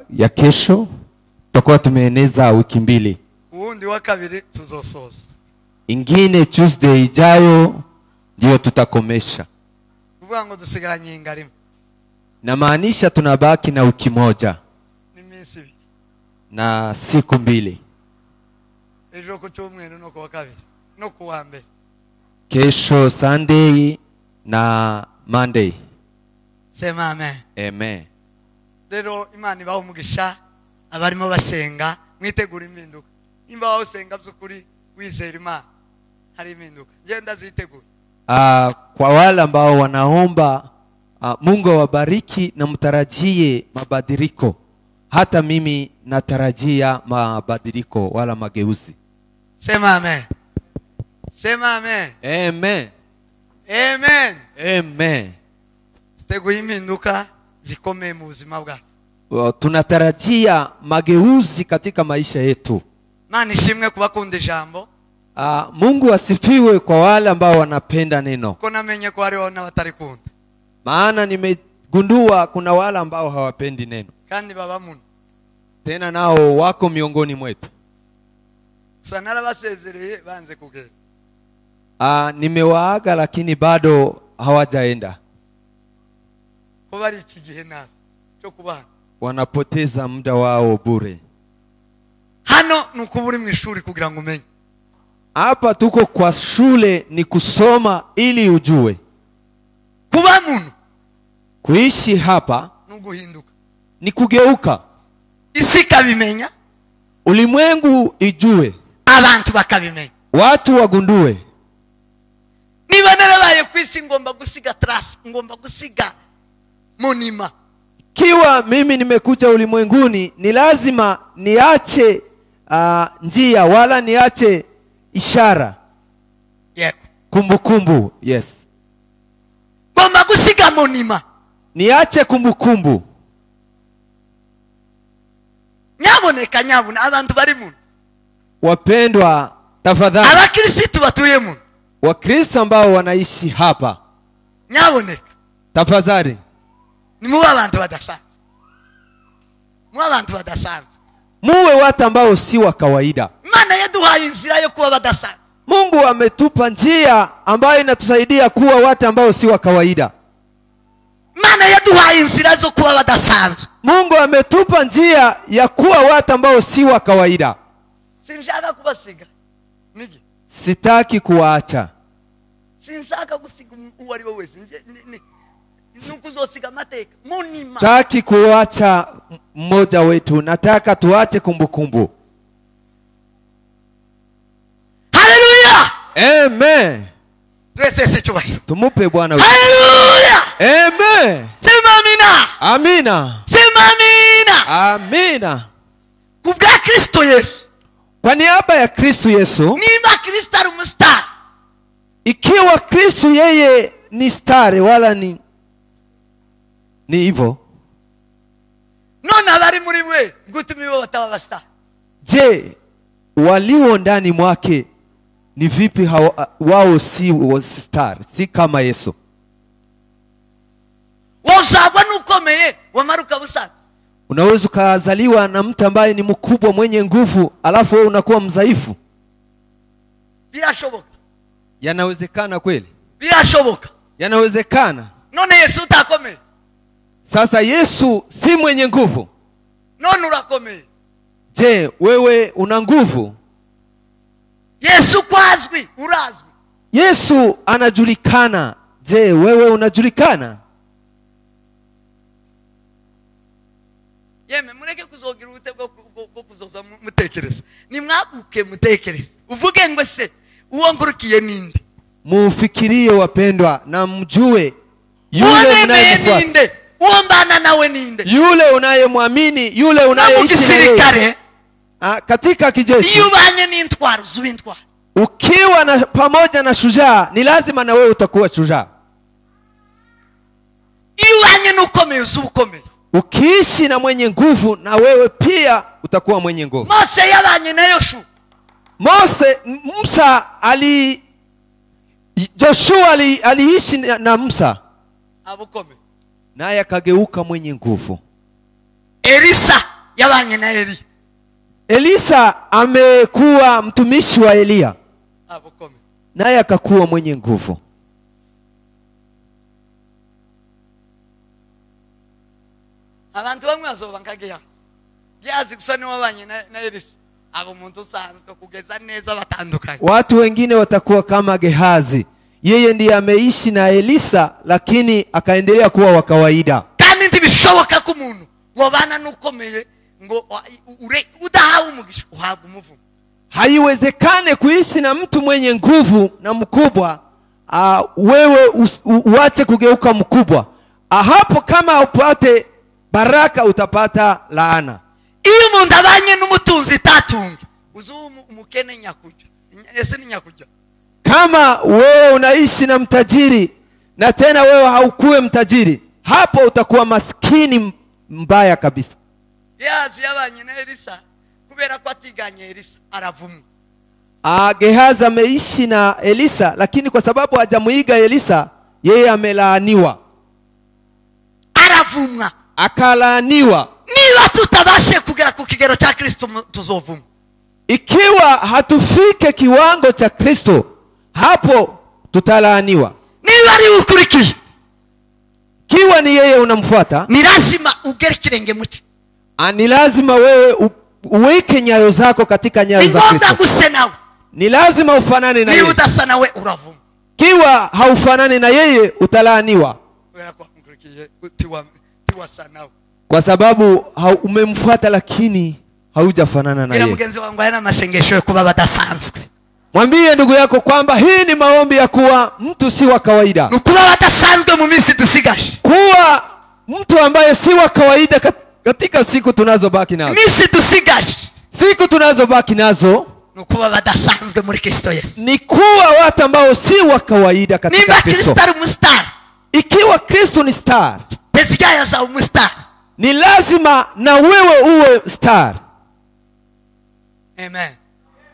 ya kesho tutakuwa tumeeneza wiki 2. Uwundi wa kabiri tuzosoza. Ingine Tuesday ijayo ndio tutakomesha. Kuvuga ngo dusigaranye ingarimu. Na maanisha tunabaki na wiki 1 ni minsi 2 na siku 2. Ejo ku cyumweru no kuwa kabiri no kuwa mbere. Kesho Sunday na Monday. Sema amen. Amen. Rero Imana ibaho umugisha abarimo basenga mwitegura impinduka. Imba waho usenga by'ukuri wizera Imana hari impinduka. Ngenda zitegura. Kwa wale ambao wanaomba Mungu awabariki na mtarajie mabadiliko. Hata mimi natarajia mabadiliko wala mageuzi. Sema amen. Sema amen. Amen. Amen. Amen. Teguye impinduka zikomeye mu buzima bwacu. Tunatarajia mageuzi katika maisha yetu. Mana ishimwe kubakunda ijambo. Mungu asifiwe kwa wale ambao wanapenda neno. Uko namenye ko hariho n'abatarikunda. Maana nimegundua kuna wale ambao hawapendi neno. Kandi baba muno. Tena nao wako miongoni mwetu. Sanara basezereye banze kugenda. Nimewaaga lakini bado hawajaenda. Ko bari iki gihe nabi cyo kubana. Wanapoteza muda wao bure. Hano nukuburi mu ishuri kugira ngo umenye. Hapa tuko kwa shule ni kusoma ili ujue. Kuba muno. Kuishi hapa nuguhinduka. Ni kugeuka. Isi kabimenya. Ulimwengu ijue. Abantu bakabimenya. Watu wagundue. Niba narabaye kwisi ngomba gusiga trace, ngomba gusiga monima. Kiwa mimi nimekuja ulimwenguni ni lazima niache njia wala niache ishara. Yeko. Kumbukumbu, yes. Ngomba gusiga monima. Niache kumbukumbu. Nyaboneka nyabona abantu bari muno. Wapendwa tafadhali. Abakristo batuye muno. Wakristo ambao wanaishi hapa. Nyaboneka. Tafadhali. Ni muwe abantu badasanzwe. Muwe abantu badasanzwe. Muwe watu ambao si wa kawaida. Mana yaduhaye inzira yo kuba badasanzwe. Mungu ametupa njia ambayo inatusaidia kuwa watu ambao si wa kawaida. Mana yaduhaye inzira zo kuba badasanzwe. Mungu ametupa njia ya kuwa watu ambao si wa kawaida. Sinshaka kubasiga. Niki? Sitaki kuwaacha. Sinshaka gusiga uwari we wese. Nukuzosiga mateka. Monima. Sitaki kuacha mmoja wetu. Nataka tuache kumbukumbu. Hallelujah. Amen. Tuweze chubahiro. Tumupe Bwana. Hallelujah. Amen. Sema amina. Amina. Sema amina. Amina. Kubwa Kristo Yesu. Kwa niaba ya Kristo Yesu. Nimba Kristo ari umustar. Ikiwa Kristo yeye ni star wala ni hivyo. None abari muri mwe gutumiwe bataba bastar. Je, walio ndani mwake ni vipi wao si star, si kama Yesu? Wosagwa nukomeye wamaruka busanzwe. Unaweza kuzaliwa na mtu ambaye ni mkubwa mwenye nguvu alafu wewe unakuwa mdhaifu? Birashoboka. Yanawezekana kweli? Birashoboka. Yanawezekana. None Yesu utakomeye. Sasa Yesu si mwenye nguvu. None urakomeye. Je, wewe una nguvu? Yesu kwazwi, urazwi. Yesu anajulikana. Je, wewe unajulikana? Yeme mureke kuzogira ubute bwo kuzoza mutekereza. Ni mwabuke mutekereza. Uvuge ngo se uwo ngurukiye ninde? Mufikirie wapendwa na mjue yule unayemfuata. Uombana nawe ninde? Yule unayemwamini, yule unayeishi naye. Katika kijeshi. Yubanye n'intwaro zubintwaro. Ukiwa na pamoja na shujaa ni lazima na wewe utakuwa shujaa. Yubanye n'ukomeye uzubukomeye. Ukiishi na mwenye nguvu na wewe pia utakuwa mwenye nguvu. Mose yabanye na Yoshua. Joshua aliishi na Musa. Abukome. Naye akageuka mwenye nguvu. Elisa yabanye na Eliya. Elisa amekuwa mtumishi wa Eliya, Abukome. naye akakuwa mwenye nguvu. Abantu bamwe bazobangageya. Yazi kusani wabanye na Elisa. Abo muntu usanzwe kugeza neza batandukanye. Watu wengine watakuwa kama Gehazi. Yeye ndiye ameishi na Elisa lakini akaendelea kuwa wa kawaida. Kandi ntibishoboka ko umuntu wabana nukomeye ngo udahawe umugisha uhabwa umuvumo. Haiwezekane kuishi na mtu mwenye nguvu na mkubwa, wewe uache kugeuka mkubwa. Hapo kama upate baraka utapata laana. Iyo umuntu abanye n'umutunzi tatunge uzumu umukene nyakuja. Ese ni nyakuja. Kama wewe unaishi na mtajiri na tena wewe haukuwe mtajiri, hapo utakuwa maskini mbaya kabisa. Yazi yabanye na Elisa kubera ko atiganye Elisa aravumwa. Gehazi ameishi na Elisa lakini kwa sababu hajamuiga Elisa, yeye amelaaniwa. Aravumwa, akalaaniwa. Niba tutabashe kugera ku kigero cha Kristo tuzovumwa. Ikiwa hatufike kiwango cha Kristo, hapo tutalaaniwa. Niba ari ukurikiye, kiwa ni yeye unamfuata, ni lazima ugere kirenge muti. Ni lazima wewe uweke nyayo zako katika nyayo za Kristo. Ni lazima ufanane na yeye. Ni udasa nawe uravumwa. Kiwa haufanani na yeye utalaaniwa. Kwa sababu umemfuata lakini haujafanana na yeye. Mugenzi wangu yana masengesho yo kuba badasanzwe. Mwambie ndugu yako kwamba hii ni maombi ya kuwa mtu si wa kawaida. Nukuba badasanzwe mu minsi dusigaje. Kuwa mtu ambaye si wa kawaida katika siku tunazobaki nazo. Minsi dusigaje. Siku tunazobaki nazo nukuba badasanzwe muri Kristo Yesu. Ni kuwa watu ambao si wa kawaida katika Kristo. Ikiwa Kristo ni star, tezijaya za umustar, ni lazima na wewe uwe star. Amen.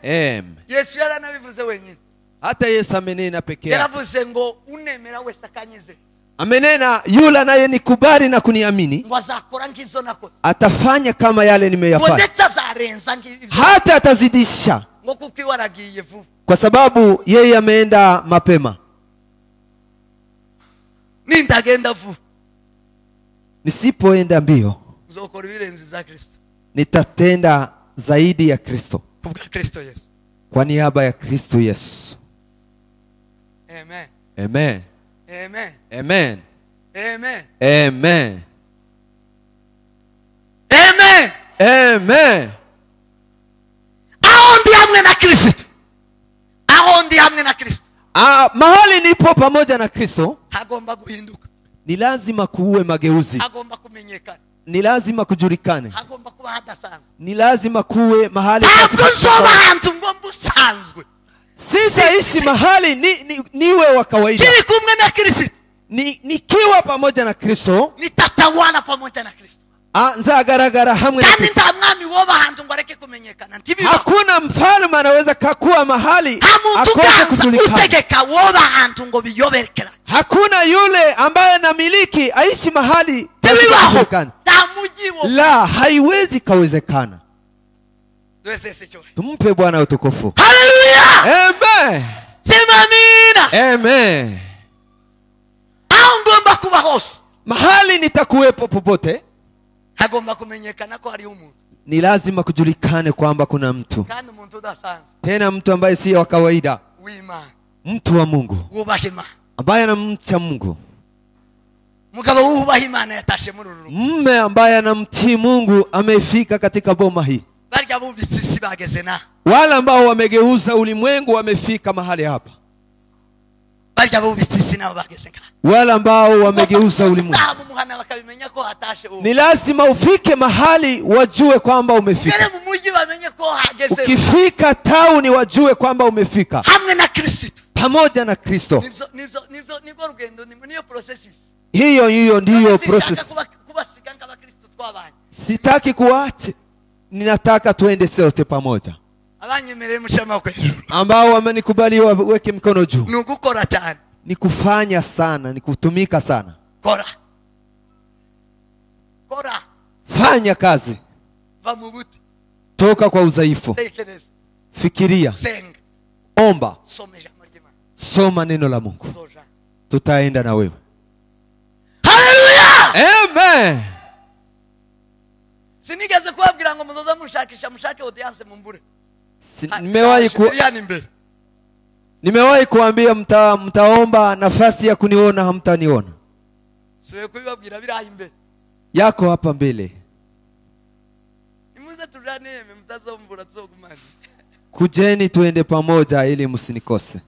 Amen. Yesu yaranabivuze wenyine. Hata Yesu amenena peke yake. Yaravuze ngo unemera wese akanyize. Amenena yule naye nikubali na kuniamini, ngo azakora ngivyo nakoze. Atafanya kama yale nimeyafanya. Ndetse azarenza ngivyo. Hata atazidisha. Ngo kuko iwaragiye vuba. Kwa sababu yeye ameenda mapema. Nindagenda vuba, nisipoenda mbio, uzokora ibirenze bya Kristo. Nitatenda zaidi ya Kristo. Kubwa Kristo Yesu. Kwa niaba ya Kristo Yesu. Amen. Amen. Amen. Amen. Amen. Amen. Amen. Amen. Aondi hamwe na Kristo. Aondi hamwe na Kristo. Mahali nipo pamoja na Kristo, hagomba guhinduka. Ni lazima kuwe mageuzi. Hagomba kumenyekana. Ni lazima kujulikane. Hagomba kuba hadasanzwe. Ni lazima kuwe mahali hakuzoba hantu ngo mbusanzwe. Sitaishi mahali niwe wa kawaida. Kiri kumwe na Kristo. Nikiwa pamoja na Kristo, nitatawala pamoja na Kristo. Nzagaragara hamwe na Kristo. Kandi ntamwami woba hantu ngo areke kumenyekana. Hakuna mfalme anaweza kuwa mahali akose kujulikana. Utegeka woba hantu ngo biyoberekera. Hakuna yule ambaye anamiliki aishi mahali kujulikana. La, haiwezi kawezekana. Tumpe Bwana utukufu. Hallelujah. Amen. Sema amina. Amen. Ngomba kuba hose. Mahali nitakuwepo popote, hagomba kumenyekana ko hari umuntu. Ni lazima kujulikane kwamba kuna mtu. Kandi umuntu udasanzwe. Tena mtu ambaye si wa kawaida. Wima. Mtu wa Mungu. Wubahima. Ambaye anamcha Mungu. Mugabo wubahimana yatashe muri uru. Mume ambaye anamtii Mungu amefika katika boma hii. Barya bubitsisi bageze na. Wale ambao wamegeuza ulimwengu wamefika mahali hapa. Barya bubitsisi nao bageze ka. Wale ambao wamegeuza ulimwengu. Ni lazima ufike mahali wajue kwamba umefika. Ukifika town wajue kwamba umefika. Hamwe na Kristo. Pamoja na Kristo. Nizo rugendo niyo process. Hiyo ndiyo process. Sitaki kuache. Ninataka tuende sote pamoja. Abanyemereye mushama kwe. Ambao wamenikubali waweke mikono juu. Nugukora cyane. Ni kufanya sana, ni kutumika sana. Kora. Kora. Fanya. fanya kazi, va mu buti, toka kwa udhaifu, tekereza, fikiria, senga, omba, some ijambo ry'Imana, soma neno la Mungu, tuzoja. tutaenda na wewe. Haleluya! Amen. Sinigeze kubabwira ngo muzoza mushake audience mumbure. Nimewahi kuambia mtaomba nafasi ya kuniona, hamtaniona. Siwe kubibabwira birahi imbere. Yako hapa mbele. Imuze turane mtazombura tuzogumana. Kujeni tuende pamoja ili msinikose.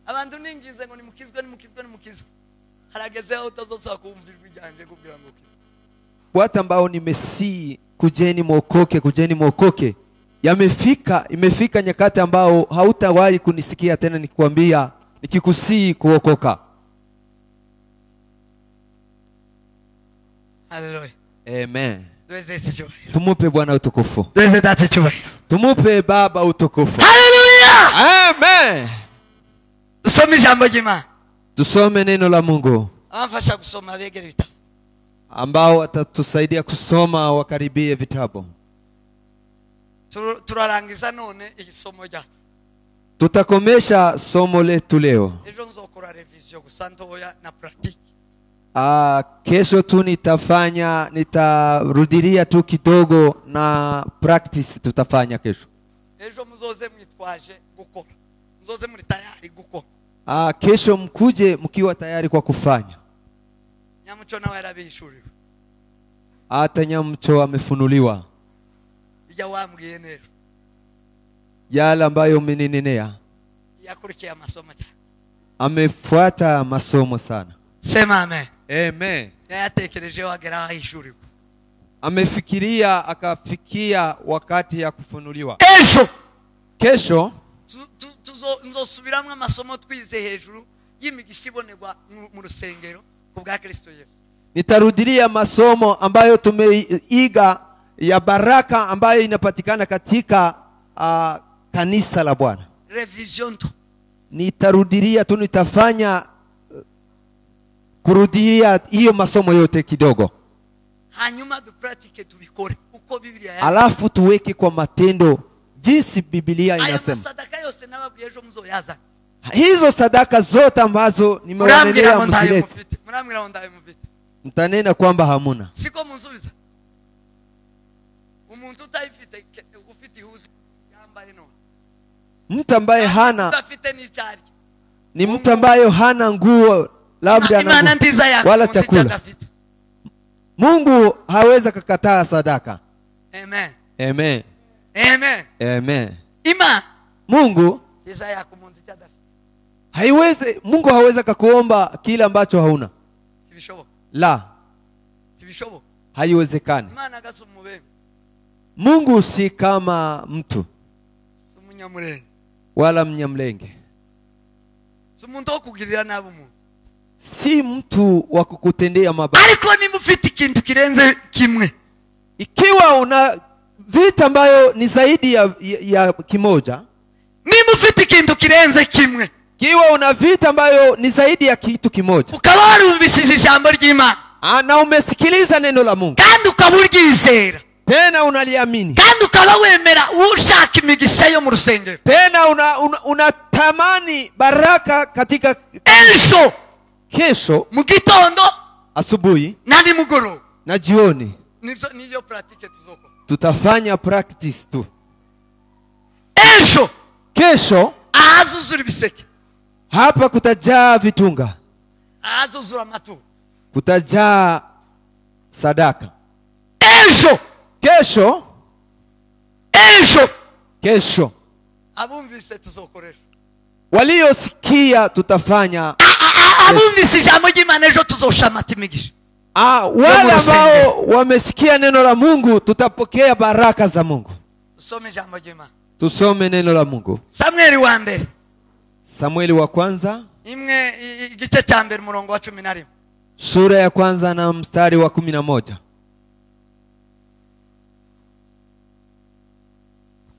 Abantu ningize ngo nimukizwe. Harageze aho utazosaba kumvirwa ijanje kubwira ngo kiza. Watu ambao nimesii kujeni mwokoke. Imefika nyakati ambao hautawahi kunisikia tena nikikwambia, nikikusii kuokoka. Haleluya. Amen. Tuweze Tumupe Bwana utukufu. Tuweze date cyubahiro. Tumupe Baba utukufu. Haleluya. Amen. Tusome ijambo ry'Imana. Tusome neno la Mungu. Amfasha kusoma begere vitabu. Ambao watatusaidia kusoma wakaribie vitabu. Turarangiza none isomo ryacu. Tutakomesha somo letu leo. Ejo nzokora revision gusantoya na pratique. Kesho tu nitarudilia tu kidogo na practice tutafanya kesho. Ejo muzoze mwitwaje gukora. Muzoze muri tayari gukora. Kesho mkuje mkiwa tayari kwa kufanya. Nyamucho nawe yarabishuriwe. Hata Nyamucho amefunuliwa. Ija wambwiye nero. Yale ambayo umeninenea. Yakurikiye amasomo cyane. Amefuata masomo sana. Sema amen. Amen. Yatekereje wagera ahishuriwe. Amefikiria akafikia wakati ya kufunuliwa. Kesho nzosubiramwe amasomo twize hejuru y'imigisha ibonerwa mu rusengero kubwa Kristo Yesu. Nitarudilia masomo ambayo tumeiga ya baraka ambayo inapatikana katika kanisa la Bwana. Revision tu. Nitarudilia tu, nitafanya kurudia hiyo masomo yote kidogo. Hanyuma du pratique tubikore uko Biblia ya. Alafu tuweke kwa matendo jinsi Biblia inasema. Sadaka yose nababwiye ejo muzoyaza. Hizo sadaka zote ambazo nimewaeleza msilete. Murambwira ndaye mufite. Mtanena kwamba hamuna. Siko munsubiza. Umuntu utayifite ufite ihuzi yambaye no. Mtu ambaye hana utafite ni cyari. Ni mtu ambaye hana nguo labda na wala chakula. Mungu hawezi kukataa sadaka. Amen. Amen. Amen. Amen. Mungu Mungu hawezi kukuomba kile ambacho hauna. La. Haiwezekani. Mungu si kama mtu. Wala mnyamlenge. Si mtu wa kukutendea mabaya. Ariko nimufite ikintu kirenze kimwe. Ikiwa una vita ambayo ni zaidi ya kimoja, nimufite ikintu kirenze kimwe. Ikiwa una vita ambayo ni zaidi ya kitu kimoja, ukaba warumvishije ijambo ry'Imana, na umesikiliza neno la Mungu, kandi ukaburyizera, tena unaliamini, kandi ukaba wemera ushaka imigisha yo mu rusengero, tena unatamani baraka katika kesho mu gitondo, asubuhi na nimugoroba na jioni. Niyo pratique tuzoko. Tutafanya practice tu. Kesho azuzura ibiseke. Hapa kutajaa vitunga. Azuzura matu. Kutajaa sadaka. Kesho abumvise tuzokoresha. Waliosikia tutafanya. Abumvise ijambo ry'Imana ejo tuzoshamata imigisha. Wale ambao wamesikia neno la Mungu tutapokea baraka za Mungu. Tusome neno la Mungu. Samueli wa kwanza. Igice cya mbere murongo wa 11. Sura ya kwanza na mstari wa 11.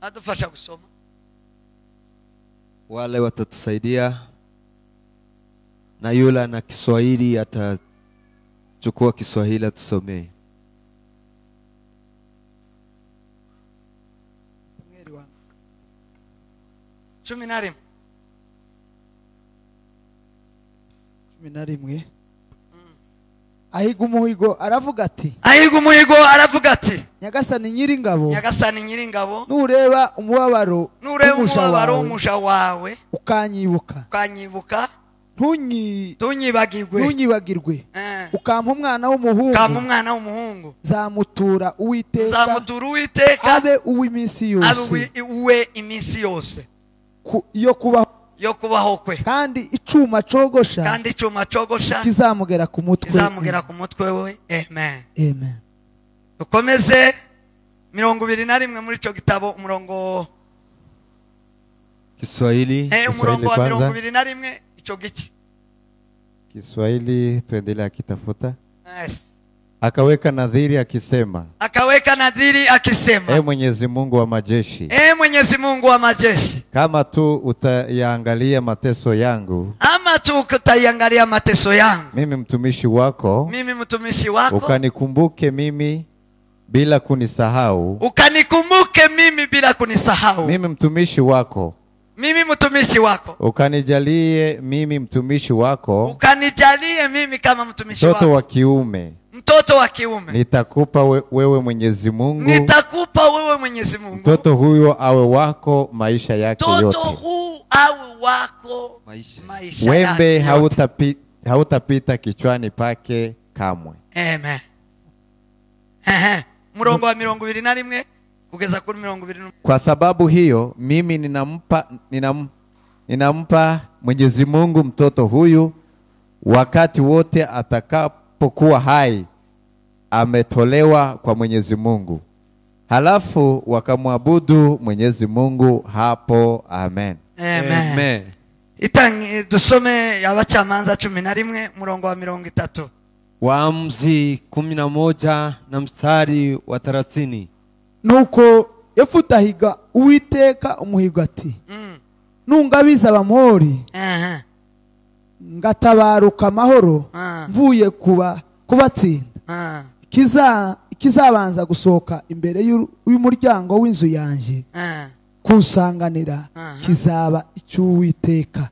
Adufasha kusoma. Wale watatusaidia na yule na Kiswahili chukua Kiswahili atusomee. Minarimwe. Ahiga umuhigo aravuga ati. Ahiga umuhigo aravuga ati. Nyagasani nyiringabo. Nyagasani nyiringabo. Nureba umubabaro. Nureba umubabaro umusha wawe. Ukanyibuka. Ukanyibuka. Ntunyibagirwe. Ukampa umwana w'umuhungu. Zamutura Uwiteka. Abe uw'iminsi yose. Yo kubaho kwe. Kandi icuma cogosha. Kizamugera ku mutwe we. Amen. Amen. Dukomeze 21 muri ico gitabo umurongo Kiswahili. Umurongo wa 21 ico gici. Kiswahili tuendelea kitafuta. Yes. Akaweka nadhiri akisema. Mwenyezi Mungu wa majeshi. Mwenyezi Mungu wa majeshi. Kama tu utayaangalia mateso yangu. Mimi mtumishi wako. Ukanikumbuke mimi bila kunisahau. Mimi mtumishi wako. Ukanijalie mimi mtumishi wako. Mtoto wa kiume. Nitakupa wewe Mwenyezi Mungu. Mtoto huyo awe wako maisha yake yote. Wembe hautapita kichwani pake kamwe. Amen. Murongo wa 21 kugeza kuri 22. Kwa sababu hiyo mimi ninampa Mwenyezi Mungu mtoto huyu wakati wote atakapokuwa hai. Ametolewa kwa Mwenyezi Mungu. Halafu wakamwabudu Mwenyezi Mungu hapo. Amen. Amen. Itangi dusome Abacamanza 11 murongo wa 30. Waamuzi 11 na mstari wa 30. Nuko Yefuta ahiga Uwiteka umuhigo ati. Nungabiza abamori. Ngatabaruka amahoro. Mvuye kubatsinda. Kizabanza gusohoka imbere y'umuryango w'inzu yanje. Kunsanganira kizaba icy'Uwiteka.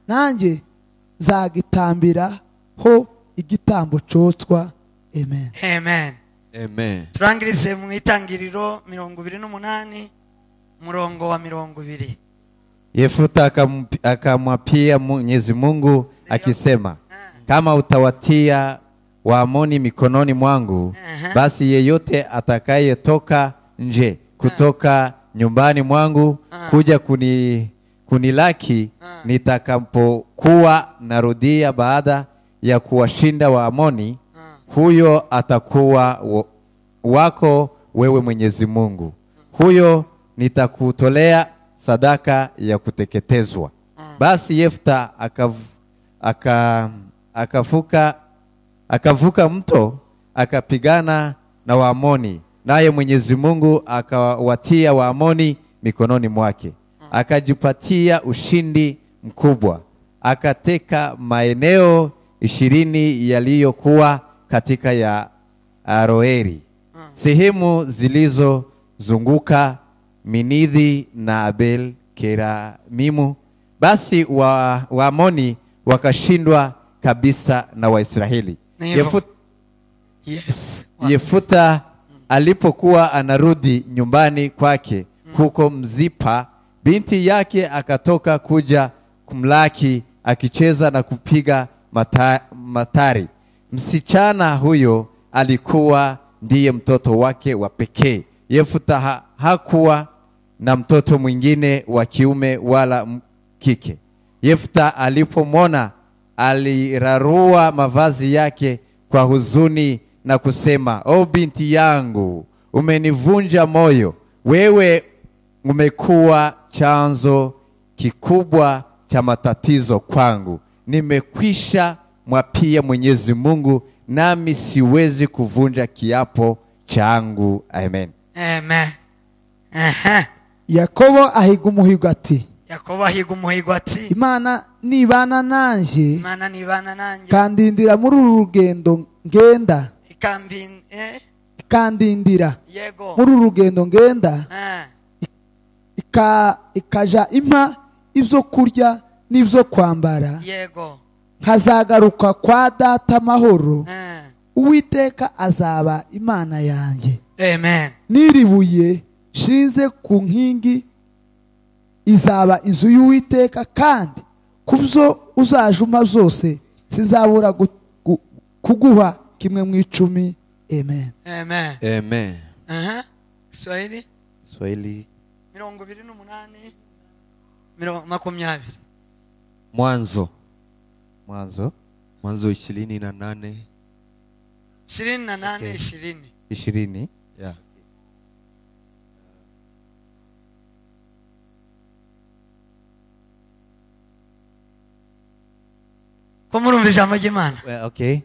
Nanjye zagitambira ho igitambo cyotswa. Amen. Amen. Amen. Turangirize mu itangiriro 28 murongo wa 20. Yefuta akamwapia Mwenyezi Mungu akisema, kama utawatia Waamoni mikononi mwangu, basi yeyote atakayetoka nje kutoka nyumbani mwangu kuja kunilaki nitakapokuwa narudia baada ya kuwashinda Waamoni, huyo atakuwa wako wewe Mwenyezi Mungu. Huyo nitakutolea sadaka ya kuteketezwa. Basi Yefta akavuka mto akapigana na Waamoni, naye Mwenyezi Mungu akawatia Waamoni mikononi mwake. Akajipatia ushindi mkubwa. Akateka maeneo 20 yaliyokuwa katika ya Aroeri, sehemu zilizozunguka Minidhi na Abel Keramimu. Basi Waamoni wakashindwa kabisa na Waisraeli. Yefuta alipokuwa anarudi nyumbani kwake huko Mzipa, binti yake akatoka kuja kumlaki akicheza na kupiga matari. Msichana huyo alikuwa ndiye mtoto wake wa pekee. Yefuta hakuwa na mtoto mwingine wa kiume wala kike. Yefuta alipomwona alirarua mavazi yake kwa huzuni na kusema, "O binti yangu, umenivunja moyo. Wewe umekuwa chanzo kikubwa cha matatizo kwangu. Nimekwisha mwapia Mwenyezi Mungu, nami siwezi kuvunja kiapo changu." Amen. Amen. Yakobo ahiga umuhigo ati. Yakobo ahiga umuhigo ati Imana nibana nanjye Imana nibana nanjye kandindira muri uru rugendo ngenda ikandindira yego muri uru rugendo ngenda ikaja impa ibyo kurya n'ibyo kwambara yego nkazagaruka kwa data amahoro Uwiteka azaba Imana yanjye. Amen. N'iribuye nshinze ku nkingi izaba inzu y'Uwiteka, kandi kubyo uzajuma zose sizabura kuguha kimwe mu 10. Amen. Amen. Amen. Swahili 28 20. Mwanzo 28 20. Yeah. Kumurumva ijambo ry'Imana. Okay.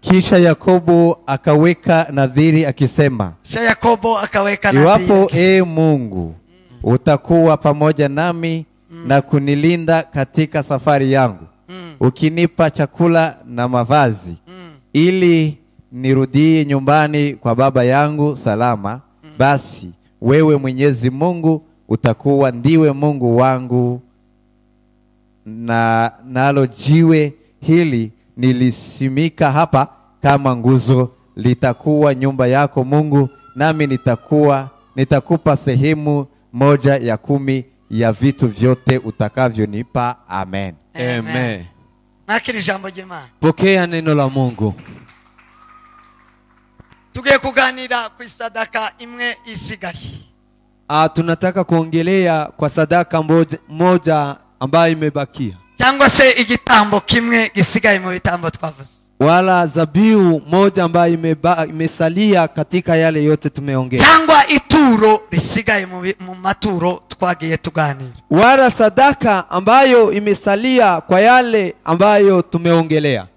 Kisha Yakobo akaweka nadhiri akisema, Yakobo akaweka nadhiri, iwapo Mungu utakuwa pamoja nami na kunilinda katika safari yangu, ukinipa chakula na mavazi, ili nirudie nyumbani kwa baba yangu salama, basi wewe Mwenyezi Mungu utakuwa ndiwe Mungu wangu, na nalo jiwe hili nilisimika hapa kama nguzo litakuwa nyumba yako Mungu, nami nitakupa sehemu 1/10 ya vitu vyote utakavyonipa. Amen. Amen. Nakiri jambo jema. Pokea neno la Mungu. Tugiye kuganira ku sadaka imwe isigaye. Tunataka kuongelea kwa sadaka moja ambayo imebakia, cyangwa se igitambo kimwe gisigaye mu bitambo twavuze, wala zabiu moja ambayo imesalia katika yale yote tumeongea, cyangwa ituro risigaye mu maturo twagiye tuganira, wala sadaka ambayo imesalia kwa yale ambayo tumeongelea.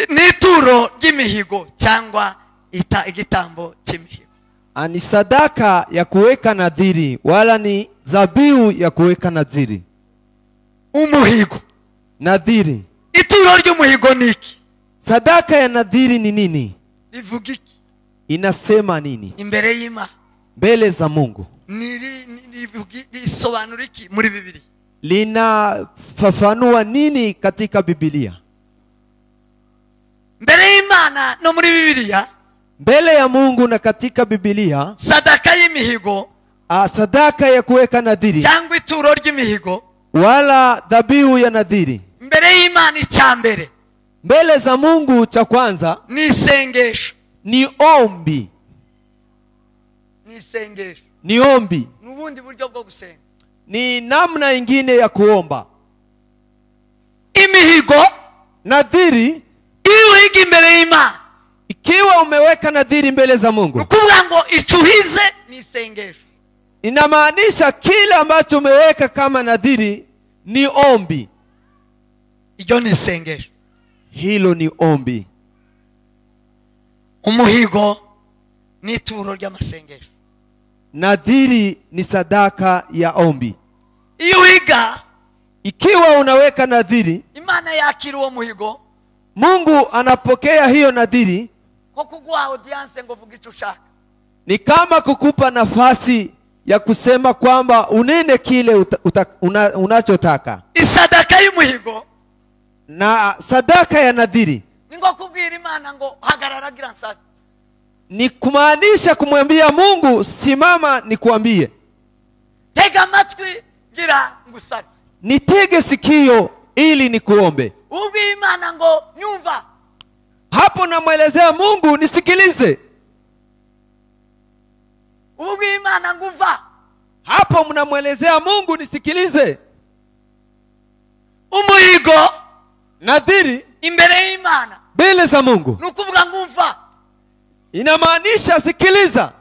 Ni ituro ry'imihigo cyangwa igitambo cy'imihigo. Ni sadaka ya kuweka nadhiri, wala ni zabiu ya kuweka nadhiri. Umuhigo, nadhiri. Ituro ry'umuhigo niki? Sadaka ya nadhiri ni nini? Rivuga iki? Inasema nini imbere y'Imana, mbele za Mungu? Lisobanura iki muri Biblia? Linafafanua nini katika Biblia? Mbele y'Imana no muri Biblia, mbele ya Mungu na katika Biblia, sadaka y'imihigo, sadaka ya kuweka nadhiri cyangwa ituro ry'imihigo, wala dhabihu ya nadhiri, mbele y'Imana icyambere, mbele za Mungu cha kwanza ni isengesho, ni ombi. Ni isengesho, ni ombi, n'ubundi buryo bwo gusenga, ni namna ingine ya kuomba. Imihigo, nadhiri, iwiga imbere y'Imana, ikiwa umeweka nadhiri mbele za Mungu, nukuvuga ngo icuhize ni isengesho. Inamaanisha kile ambacho umeweka kama nadhiri ni ombi. Iyo ni isengesho, hilo ni ombi. Umuhigo ni ituro ry'amasengesho, nadhiri ni sadaka ya ombi. Iyo wiga, ikiwa unaweka nadhiri, Imana yakira uwo muhigo, Mungu anapokea hiyo nadhiri. Ko kuguha audience ngo vuga icyo ushaka, ni kama kukupa nafasi ya kusema kwamba unene kile unachotaka. Isadaka y'umuhigo na sadaka ya nadhiri ni ngo kubwira Imana ngo hagarara gira nsabe, ni kumaanisha kumwambia Mungu, simama nikuambie, tega amatwi gira ngusabe, nitege sikio ili nikuombe. ubwira Imana ngo nyumva, hapo namwelezea Mungu nisikilize. ubwira Imana ngo uva, hapo mnamwelezea Mungu nisikilize. Umuhigo, nadhiri imbere y'Imana, mbele za Mungu, nukuvuga ngo uva, inamaanisha sikiliza.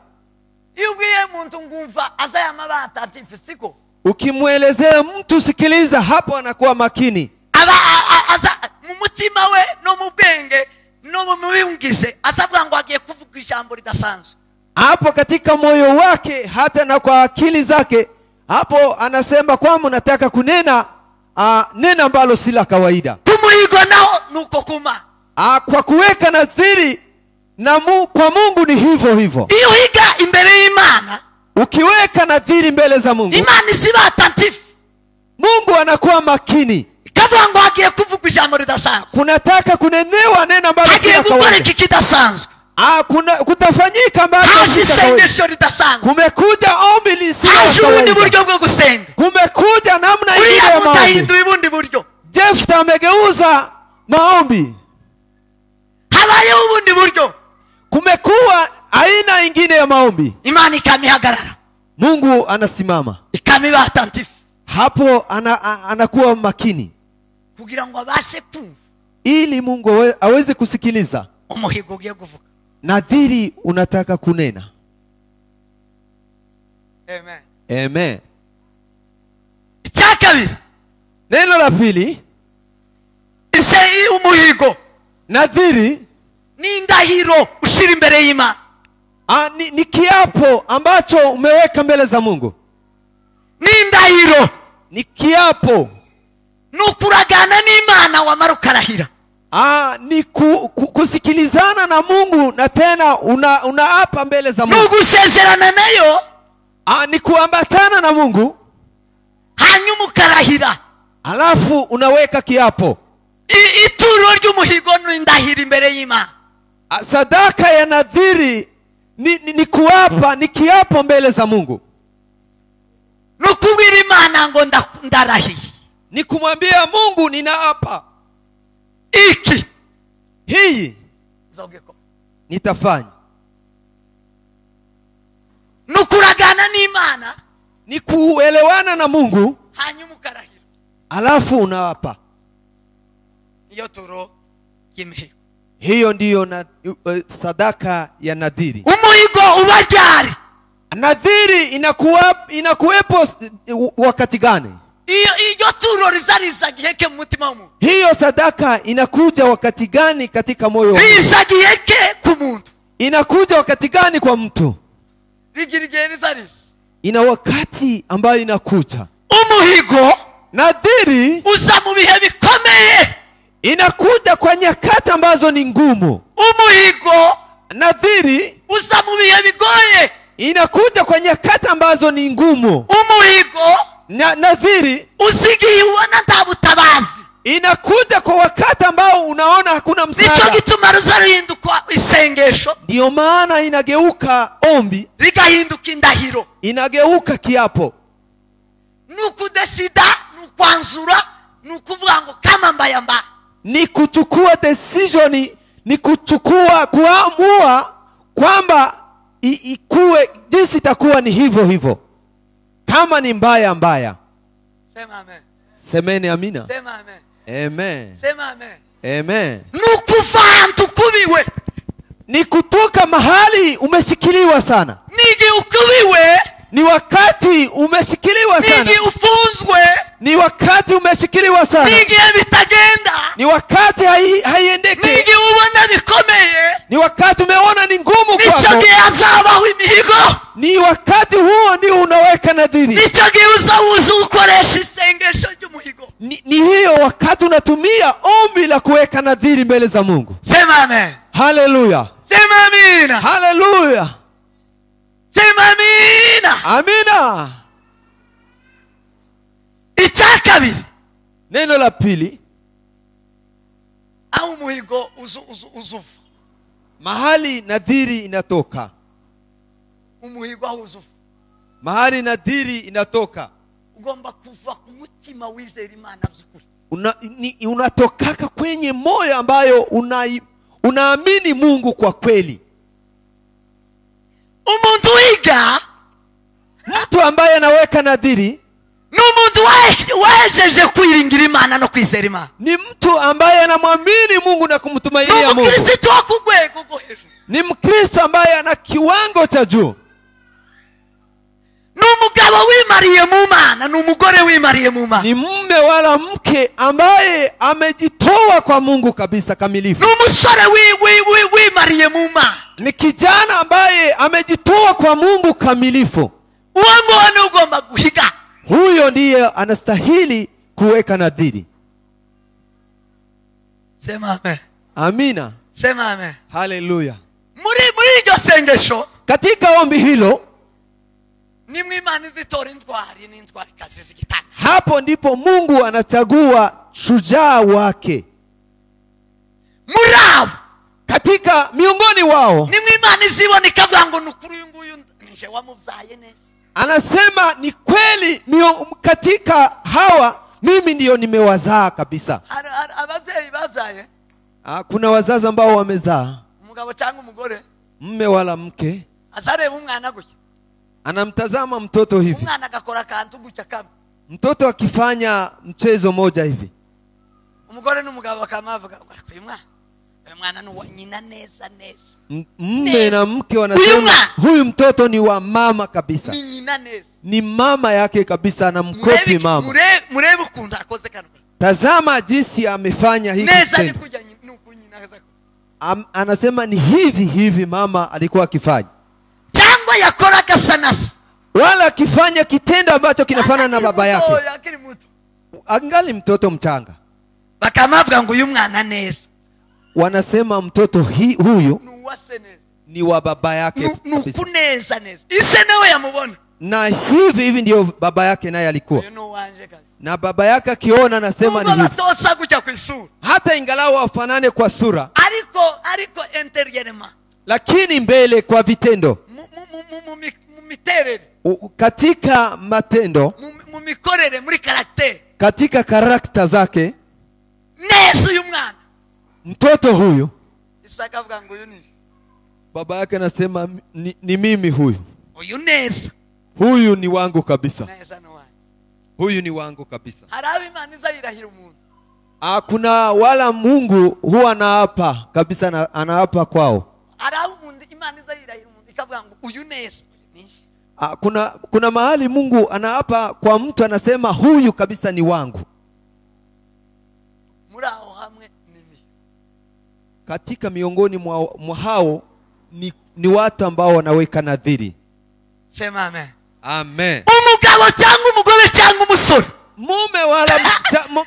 iyo ubwiye muntu ngumva azayama batatifu siko, ukimwelezea mtu sikiliza, hapo anakuwa makini. Mu mutima we no mu bwenge no mu biyungize asavuga ngo agiye kuvuga ijambo ridasanzwe. hapo katika moyo wake hata na kwa akili zake, hapo anasema kwamba nataka kunena neno ambalo si la kawaida. kumuhigo nao nuko kuma Kwa kuweka nadhiri na kwa Mungu ni hivyo hivyo. iyo higa imbere y'Imana, Ukiweka nadhiri mbele za Mungu, Imana isiba attentif, Mungu anakuwa makini. ikavuga ngo hagiye kuvuga ijambo ridasanzwe, Kunataka kunenewa neno ambalo si hagiye la gukora kawaida. iki kidasanzwe, Kutafanyika ambalo haje si la kawaida. isengesho ridasanzwe, Kumekuja ombi lisilo la haje ubundi kawaida. buryo bwo gusenga, Kumekuja namna ingine uriya ya muntu maombi. ahinduye ubundi buryo, Jefta amegeuza maombi. habayeho ubundi buryo, Kumekuwa aina ingine ya maombi. Imana ikamihagarara, Mungu anasimama ikamiba attentif, hapo, anakuwa makini kugira ngo abashe kumva ili Mungu aweze kusikiliza umuhigo ugiye kuvuga. nadhiri unataka kunena. Amen. Amen. Icya kabiri, Neno la pili, ise umuhigo nadhiri ni indahiro ushira imbere y'Imana, ni kiapo ambacho umeweka mbele za Mungu. ni indahiro, Ni kiapo, nukuragana n'Imana wamara ukarahira, ni kusikilizana na Mungu na tena unaapa mbele za Mungu. nugusezerana nayo, Ni kuambatana na Mungu hanyuma ukarahira. alafu unaweka kiapo. Ituro ry'umuhigo ni indahiro imbere y'Imana, Sadaka ya nadhiri ni kuapa, ni kiapo mbele za Mungu. nukubwira Imana ngo ndarahiye, Ni kumwambia Mungu ninaapa iki hii zogeko, nitafanya. nukuragana n'Imana, Ni kuelewana na Mungu hanyuma ukarahira. alafu unaapa. Iyo turo y'imihigo, Hiyo ndiyo sadaka ya nadhiri. umuhigo uba ryari? Nadhiri inakuwepo wakati gani? Iyo turo riza giheke mu mutima w'umuntu, Hiyo sadaka inakuja wakati gani katika moyo wa mtu? riza giheke ku muntu, Inakuja wakati gani kwa mtu? rigira igihe riza. Ina wakati ambayo inakuja. Umuhigo Nadhiri uza mu bihe bikomeye, inakuja kwa nyakati ambazo ni ngumu. umuhigo Nadhiri uza mu bihe bigoye, inakuja kwa nyakati ambazo ni ngumu. umuhigo Nadhiri usigiye ubona nta butabazi, inakuja kwa wakati ambao unaona hakuna nicyo msaada. gituma ruza ruhinduka isengesho, Ndio maana inageuka ombi, rigahinduka indahiro. inageuka kiapo. Nukudesida, nukwanzura, nukuvuga ngo kama mbaya mbaya, Ni kuchukua decision, ni kuamua kwamba ikuwe jinsi itakuwa ni hivyo hivyo. Kama ni mbaya mbaya. sema amen, Semeni amina. sema amen, Amen. sema amen. Amen. Nukuva ahantu kubiwe, Ni kutoka mahali umeshikiliwa sana. nigi ukubiwe, Ni wakati umeshikiliwa sana. nigi ufunzwe, Ni wakati umeshikiliwa sana. nigi bitagenda, Ni wakati haiendeki. nigi ubona bikomeye, Ni wakati umeona ni ngumu nicyo kwako. gihe hazabaho imihigo, Ni wakati huo ndio unaweka nadhiri. nicyo gihe uza ukoresha isengesho ry'umuhigo. Ni hiyo wakati unatumia ombi la kuweka nadhiri mbele za Mungu. Sema amen, Haleluya. sema amina, Haleluya. sema amina. Amina. Icya kabiri, Neno la pili, aho umuhigo uzuva, mahali nadhiri inatoka. umuhigo aho uzuva, Mahali nadhiri inatoka. ugomba kuva ku mutima wizera Imana by'ukuri. Unatokaka kwenye moyo ambayo unaamini Mungu kwa kweli. Umuntu wiga, Mtu ambaye anaweka nadhiri ni umuntu wajeje kwiringira Imana no kwizera Imana, ni mtu ambaye anamwamini Mungu na ni kumtumainia Mungu. umukristo wo ku rwego rwo hejuru, Ni Mkristo ambaye ana kiwango cha juu. ni umugabo wimariye mu Mana, ni umugore wimariye mu Mana, ni mume wala mke ambaye amejitoa kwa Mungu kabisa kamilifu, ni umusore wimariye mu Mana, ni kijana ambaye amejitoa kwa Mungu kamilifu. uwo nguwo ni ugomba guhiga. Huyo ndiye anastahili kuweka nadhiri. Sema amen. Amina. Sema amen. Haleluya. Muri iryo sengesho, Katika ombi hilo, nimwe Imana izitora intwari n'intwari kazi zigitanga. hapo ndipo Mungu anachagua shujaa wake. Muri abo, Katika miongoni wao, nimwe Imana izibona ikavuga ngo nukuri uyu nguyu nije wamubyaye neza. anasema ni kweli katika hawa mimi ndiyo nimewazaa kabisa. Ababyeyi babyaye, Kuna wazazi ambao wamezaa, umugabo cyangwa umugore, mme wala mke, azareba umwana gutya, anamtazama mtoto hivi, umwana agakora akantu gutya kamwe, mtoto akifanya mchezo moja hivi, umugore n'umugabo bakamavuga ngo uyu mwana ni uwa nyina neza neza, mme na mke wanasema huyu mtoto ni wa mama kabisa, ni nyina neza, ni mama yake kabisa, anamkopi mama. Murebe ukunda akoze kano, Tazama jinsi amefanya hivi neza ni kuja nuko nyina heza. Anasema ni hivi mama alikuwa akifanya, Cyangwa yakora gasanasi, wala akifanya kitendo ambacho kinafana na baba yake, angali mtoto mchanga. bakamavuga ngo uyu mwana neza, Wanasema mtoto huyu ni wa baba yake nuko neza neza, ise nawe yamubona, na hivi ndio baba yake naye alikuwa, na baba yake akiona anasema ni hivi, hata ingalau wafanane kwa sura, ariko interieurement, lakini mbele kwa vitendo, katika matendo, mu mikorere, muri karakter, katika karakta zake, neza uyu mwana, mtoto huyu, Isaka avuga ngo uyu ni baba yake anasema ni mimi huyu, uyu neza, huyu ni wangu kabisa, neza no wangu, huyu ni wangu kabisa. harabi Imana izayirahira umuntu, Kuna wala Mungu huwa anaapa kabisa, anaapa kwao. harabi umuntu Imana izayirahira umuntu ikavuga ngo uyu neza, Kuna mahali Mungu anaapa kwa mtu, anasema huyu kabisa ni wangu. muri aho hamwe nini, Katika miongoni mwa hao ni watu ambao wanaweka nadhiri. Sema amen. Amen. Umugabo cyangwa umugore cyangwa umusore, Mume wala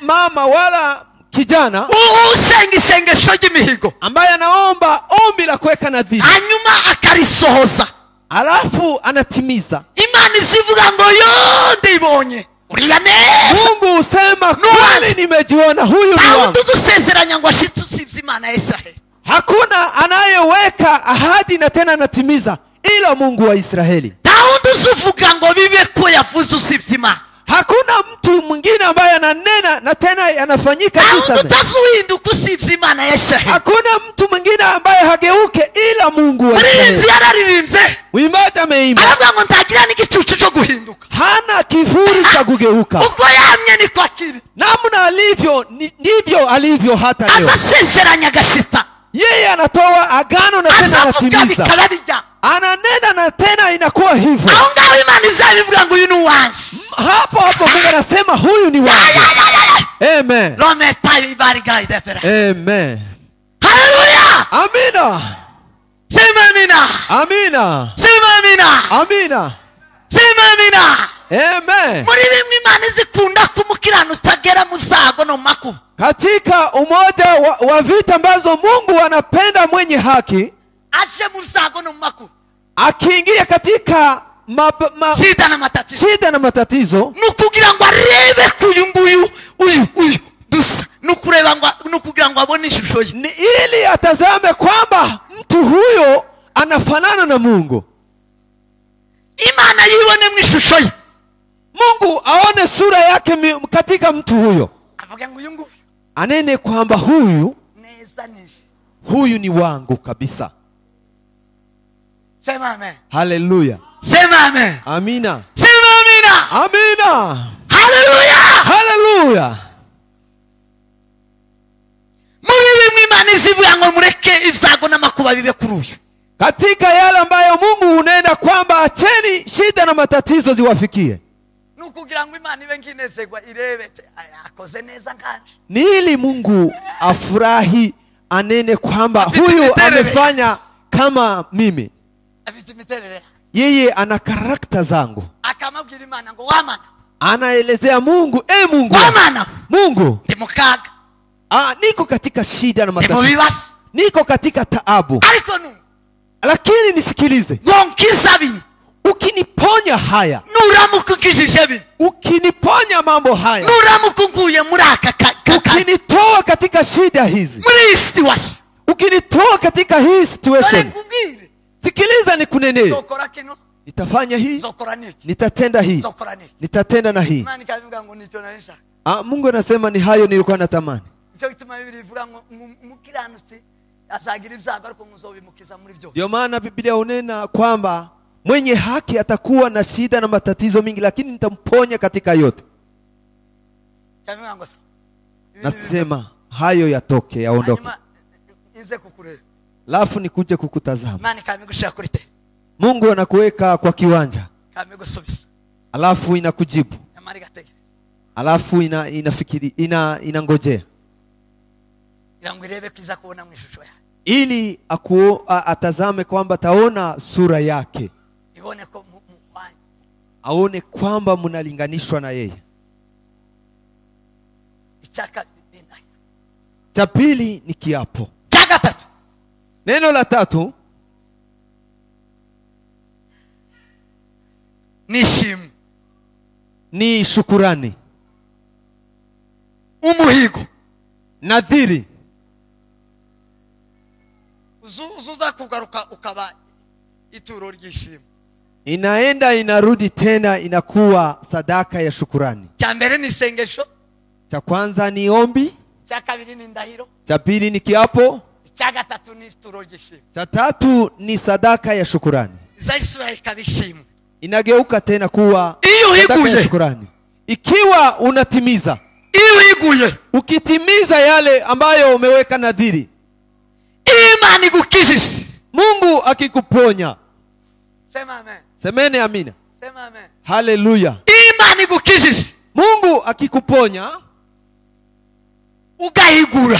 mama wala kijana, usenga isengesho ry'imihigo, ambaye anaomba ombi la kuweka nadhiri, hanyuma akarisohoza, alafu anatimiza, Imana izivuga ngo yo ndibonye uriya neza, Mungu usema kweli nimejiona, huyu ni wangu. Tuzusezeranya ngo ashitse usibye Imana ya Israeli. Hakuna anayeweka ahadi na tena anatimiza ila Mungu wa Israeli. Daundi uzuvuga ngo bibe ko yavuze usibye Imana. Hakuna mtu mwingine ambaye ananena na tena yanafanyika kabisa. Daundi utazuhinduka usibye Imana ya Israeli. Hakuna mtu mwingine ambaye hageuke ila Mungu wa Israeli. Yararirimbye. Uimbaji ameimba. Aravuga ngo ntagira n'igicucu cyo guhinduka. Hana kivuli cha kugeuka. Uko yamye ni kwa kiri. Namna alivyo ndivyo alivyo hata leo. Azaseseranya gashita. Yeye anatoa agano na tena anatimiza. Ananena na tena inakuwa hivyo. Aho ngaho Imana izabivuga ngo uyu ni uwanje. Hapo hapo Mungu anasema huyu ni wangu. Amen. Lometa ibariga idefera. Amen. Hallelujah. Amina. Sema amina. Amina. Sema amina. Amina. Sema amina. Amen. Muri bimwe Imana zikunda kumukirana utagera mu vyago no makuba. Katika umoja wa vita ambazo Mungu anapenda mwenye haki, aje mu vyago no makuba, akiingia katika shida na matatizo, nukugira ngo arebe kuyunguyu uyu dusa, nukugira ngo abone ishusho ye, ni ili atazame kwamba mtu huyo anafanana na Mungu. Imana yibone mu ishusho ye, Mungu aone sura yake katika mtu huyo, avuga ngo uyunguyu anene kwamba huyu neza nishi, huyu ni wangu kabisa. Sema amen. Hallelujah. Sema amen. Amina. Sema amina. Amina. Hallelujah. Hallelujah. Muri bimwe Imana izivuga ngo mureke ivyago n'amakuba bibe kuri uyu. katika yale ambayo Mungu unena kwamba acheni shida na matatizo ziwafikie, nukugira ngo Imana ibe nginezerwa irebe akoze neza nkanje, ni ili Mungu afurahi anene kwamba huyu amefanya kama mimi. afite imiterere, Yeye ana karakta zangu. akamabwira Imana ngo wamana, Anaelezea Mungu, Mungu, wamana Mungu, ndi mukaga, niko katika shida na ndi mu matatizo, bibazo, niko katika taabu, ariko lakini nisikilize, wonkiza bintu, ukiniponya haya, nuramuka ukijije bintu, ukiniponya mambo haya, nuramuka unguye muri aka ukinitoa katika shida hizi, muri iyi situation, ukinitoa katika hii situation, kubwire sikiliza nikunenee, zokora kino, nitafanya hii, zokora niki, nitatenda hii, zokora niki, nitatenda na hii. Imana ikavuga ngo nicyo nanisha. Mungu anasema ni hayo nilikuwa natamani. Icyo gituma Biblia ivuga ngo umukiranutsi azagira ibyago ariko muzobimukiza muri byo. Ndio maana Biblia unena kwamba mwenye haki atakuwa na shida na matatizo mingi, lakini nitamponya katika yote. Kavuga ngo Nasema hayo yatoke, yaondoke, inze kukureba, alafu nikuje kukutazama. Imana ikamigushira kuri te, Mungu anakuweka kwa kiwanja, kamigusubisa, alafu inakujibu, amari gatege, alafu inafikiri inangojea irango irebe kiza kuona mwishusho ya, ili atazame kwamba taona sura yake, ibone ko mukwanya, aone kwamba mnalinganishwa na yeye. ichaka nenda, Cha pili ni kiapo. cha gatatu, Neno la tatu nishimu, ni shukurani, umuhigo, nadhiri. uzuza kugaruka ukaba ituro ry'ishimo, Inaenda inarudi tena, inakuwa sadaka ya shukurani. cha mbere ni isengesho, Cha kwanza ni ombi, cha kabiri ni ndahiro, cha pili ni kiapo, cha gatatu ni ituro ry'ishimo. cha tatu ni sadaka ya shukurani. za Israeli kabishimu, Inageuka tena kuwa iyo sadaka ya higuye, shukurani. Ikiwa unatimiza, iyo higuye, ukitimiza yale ambayo umeweka nadhiri, Imana igukijije, Mungu akikuponya, sema amen, semene amina, sema amen, haleluya. Imana igukijije, Mungu akikuponya ugahigura,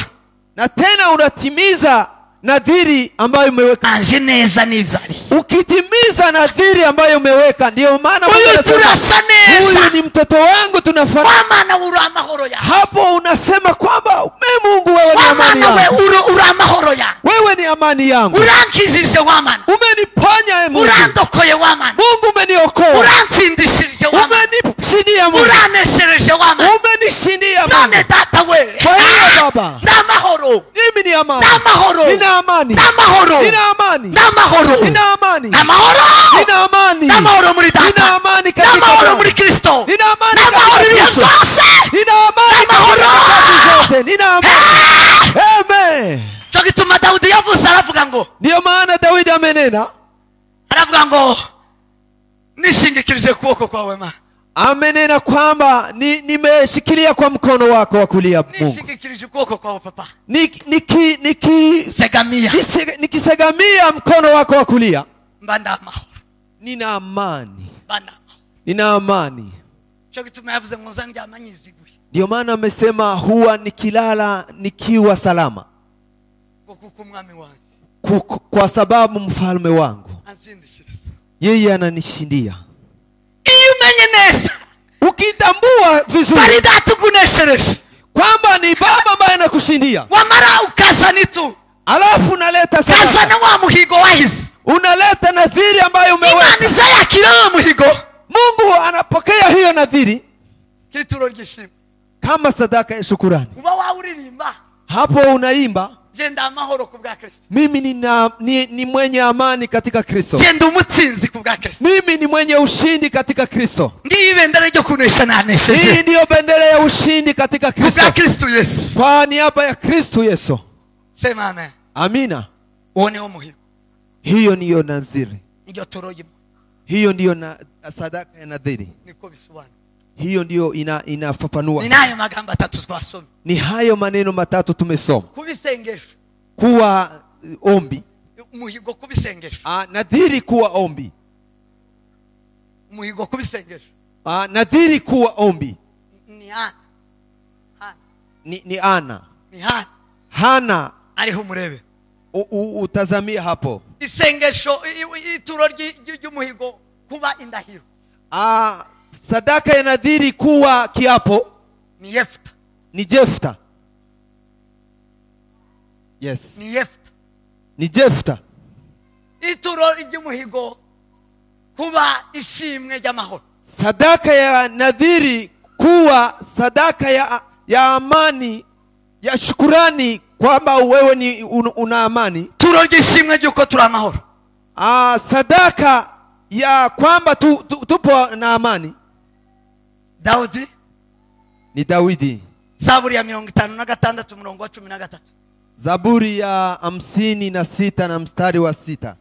na tena unatimiza nadhiri ambayo umeweka, anje neza n'ivyari, ukitimiza nadhiri ambayo umeweka, ndio maana Mungu uyu anasema, turasa neza, huyu ni mtoto wangu, tunafanya. wamana uri amahoro ya, Hapo unasema kwamba Mungu, wewe ni amani wamana we yangu, uri amahoro ya, wewe ni amani yangu, urankijije wamana, umeniponya Mungu, urandokoye wamana, Mungu umeniokoa, urantsindishirije wamana, umenishindia Mungu, uraneshereje wamana, umenishindia Mungu. none data we, Kwa hiyo Baba, n'amahoro, mimi ni amani, n'amahoro, nina amani, n'amahoro, nina amani, n'amahoro, nina amani, n'amahoro, nina amani, n'amahoro muri nina data, amani katika n'amahoro Bwana. muri Kristo, Nina amani n'amahoro katika ibihe Kristo. byose, Nina amani n'amahoro. katika nyakati zote, nina amani. Amen. cyo gituma Dawudi yavuze aravuga ngo, Ndio maana Daudi amenena, aravuga ngo nishingikirije kuboko kwawe ma, amenena kwamba nimeshikilia kwa mkono wako wa kulia Mungu, nishingikirije ukuboko kwawe papa, segamia, segamia, nikisegamia mkono wako wa kulia, mba ndamahoro, nina amani, mba ndamahoro. nina amani. Cyo gituma yavuze ngo nzandyama nyiziguye, Ndio maana amesema huwa nikilala nikiwa salama, kuko umwami wanjye kwa sababu mfalme wangu antsindishiriza. yeye ananishindia. Iyo umenye neza, Ukitambua vizuri bari data uguneshereje, kwamba ni baba ambaye anakushindia, wamara ukazana itu, alafu unaleta kazana sadaka, wa muhigo wahize, unaleta nadhiri ambayo umeweka, Imana izayakira wa muhigo, Mungu anapokea hiyo nadhiri kituro ry'ishimwe, kama sadaka ya shukurani. uba wawuririmba, Hapo unaimba, genda amahoro ku bwa Kristo, mimi ni mwenye amani katika Kristo, genda umutsinzi ku bwa Kristo, mimi ni mwenye ushindi katika Kristo. ngiyi ibendera ryo kunesha Hii nanesheje ndiyo bendera ya ushindi katika ku bwa Kristo, Kristo Yesu, kwa niaba ya Kristo Yesu. sema amen. Amina. Uwo niwo muhigo, Hiyo ndiyo nadhiri, iryo turo ry'Imana, hiyo ndiyo sadaka ya nadhiri, niko bisobanura. hiyo ndiyo inafafanua. Ni nayo magambo atatu twasomye, Ni hayo maneno matatu tumesoma, kubisengesho, kuwa ombi, umuhigo kubisengesho. Nadhiri kuwa ombi. Umuhigo kubisengesho. Nadhiri kuwa ombi. Ni Ana. Ni Ana. Ni Hana. Hana. Ariho murebe. Utazamia hapo. Isengesho ituro ry'umuhigo kuba indahiro. Sadaka ya nadhiri kuwa kiapo. Ni Yefta. Ni Jefta. Yes. Ni Yefta. Ni Jefta. Ituro ry'umuhigo kuba ishimwe ry'amahoro. Sadaka ya nadhiri kuwa sadaka ya amani, ya shukurani kwamba wewe ni una amani. Turo ry'ishimwe ry'uko turi amahoro. Sadaka ya kwamba tupo na amani. Daudi. Ni Dawidi. Zaburi ya 56 murongo wa 13. Zaburi ya 56 na mstari wa 6.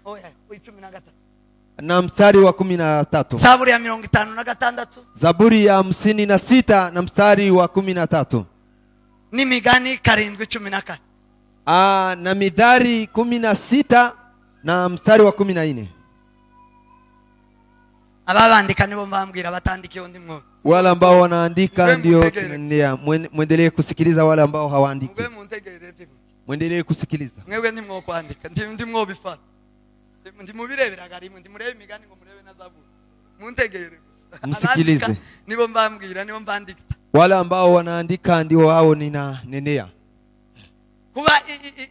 Oya, 13. Na mstari wa 13. Zaburi ya 56. Zaburi ya 56 na mstari wa 13. Ni Migani 7:14. Na Midhari 16 na mstari wa 14. Ababandika nibo mbambwira batandikiye undi mwo. Wale ambao wanaandika ndio muendelee kusikiliza, wale ambao hawaandiki muendelee kusikiliza. Mwewe ni mwo kwandika ndi mwo bifata. Ndi mubirebera gari ndi murebe Migani ngo murebe na Zaburi. Muntegere gusa. Msikilize. Nibo mbambwira nibo mbandika. Wale ambao wanaandika ndio wao ninanenea. Kuba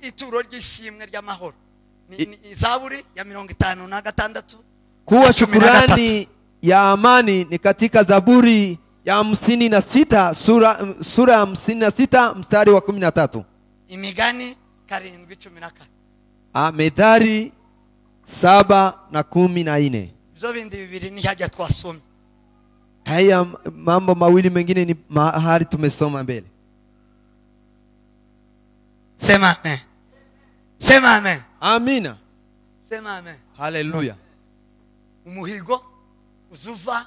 ituro ry'ishimwe ry'amahoro. Ni Zaburi ya 56. Kuwa shukurani ya amani ni katika Zaburi ya 56 sura ya 56 mstari wa 13. Imigani 7:14. Methali 7 na 14. Byo bindi bibiri ni hajya twasoma. Haya mambo mawili mengine ni mahali tumesoma mbele. Sema amen. Sema amen. Amina. Sema amen. Haleluya. Umuhigo uzuva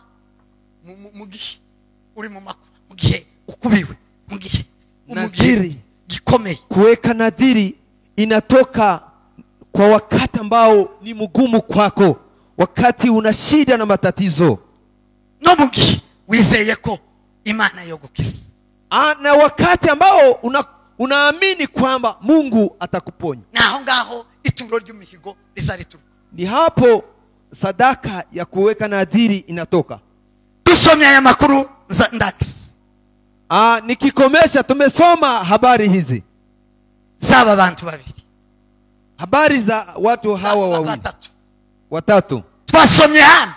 mugihe uri mu makuru, mugihe ukubiwe, mugihe nadhiri gikomeye. Kuweka nadhiri inatoka kwa wakati ambao ni mgumu kwako, wakati una shida na matatizo, no mugihe wizeye ko Imana yogukiza, na wakati ambao unaamini kwamba Mungu atakuponya. Naho ngaho ituro ry'umuhigo rizarituruka. Ni hapo sadaka ya kuweka nadhiri inatoka. Tusomye aya makuru ndakisi. Nikikomesha tumesoma habari hizi zaba abantu babiri, habari za watu hawa wawili watatu. Twasomye Hana.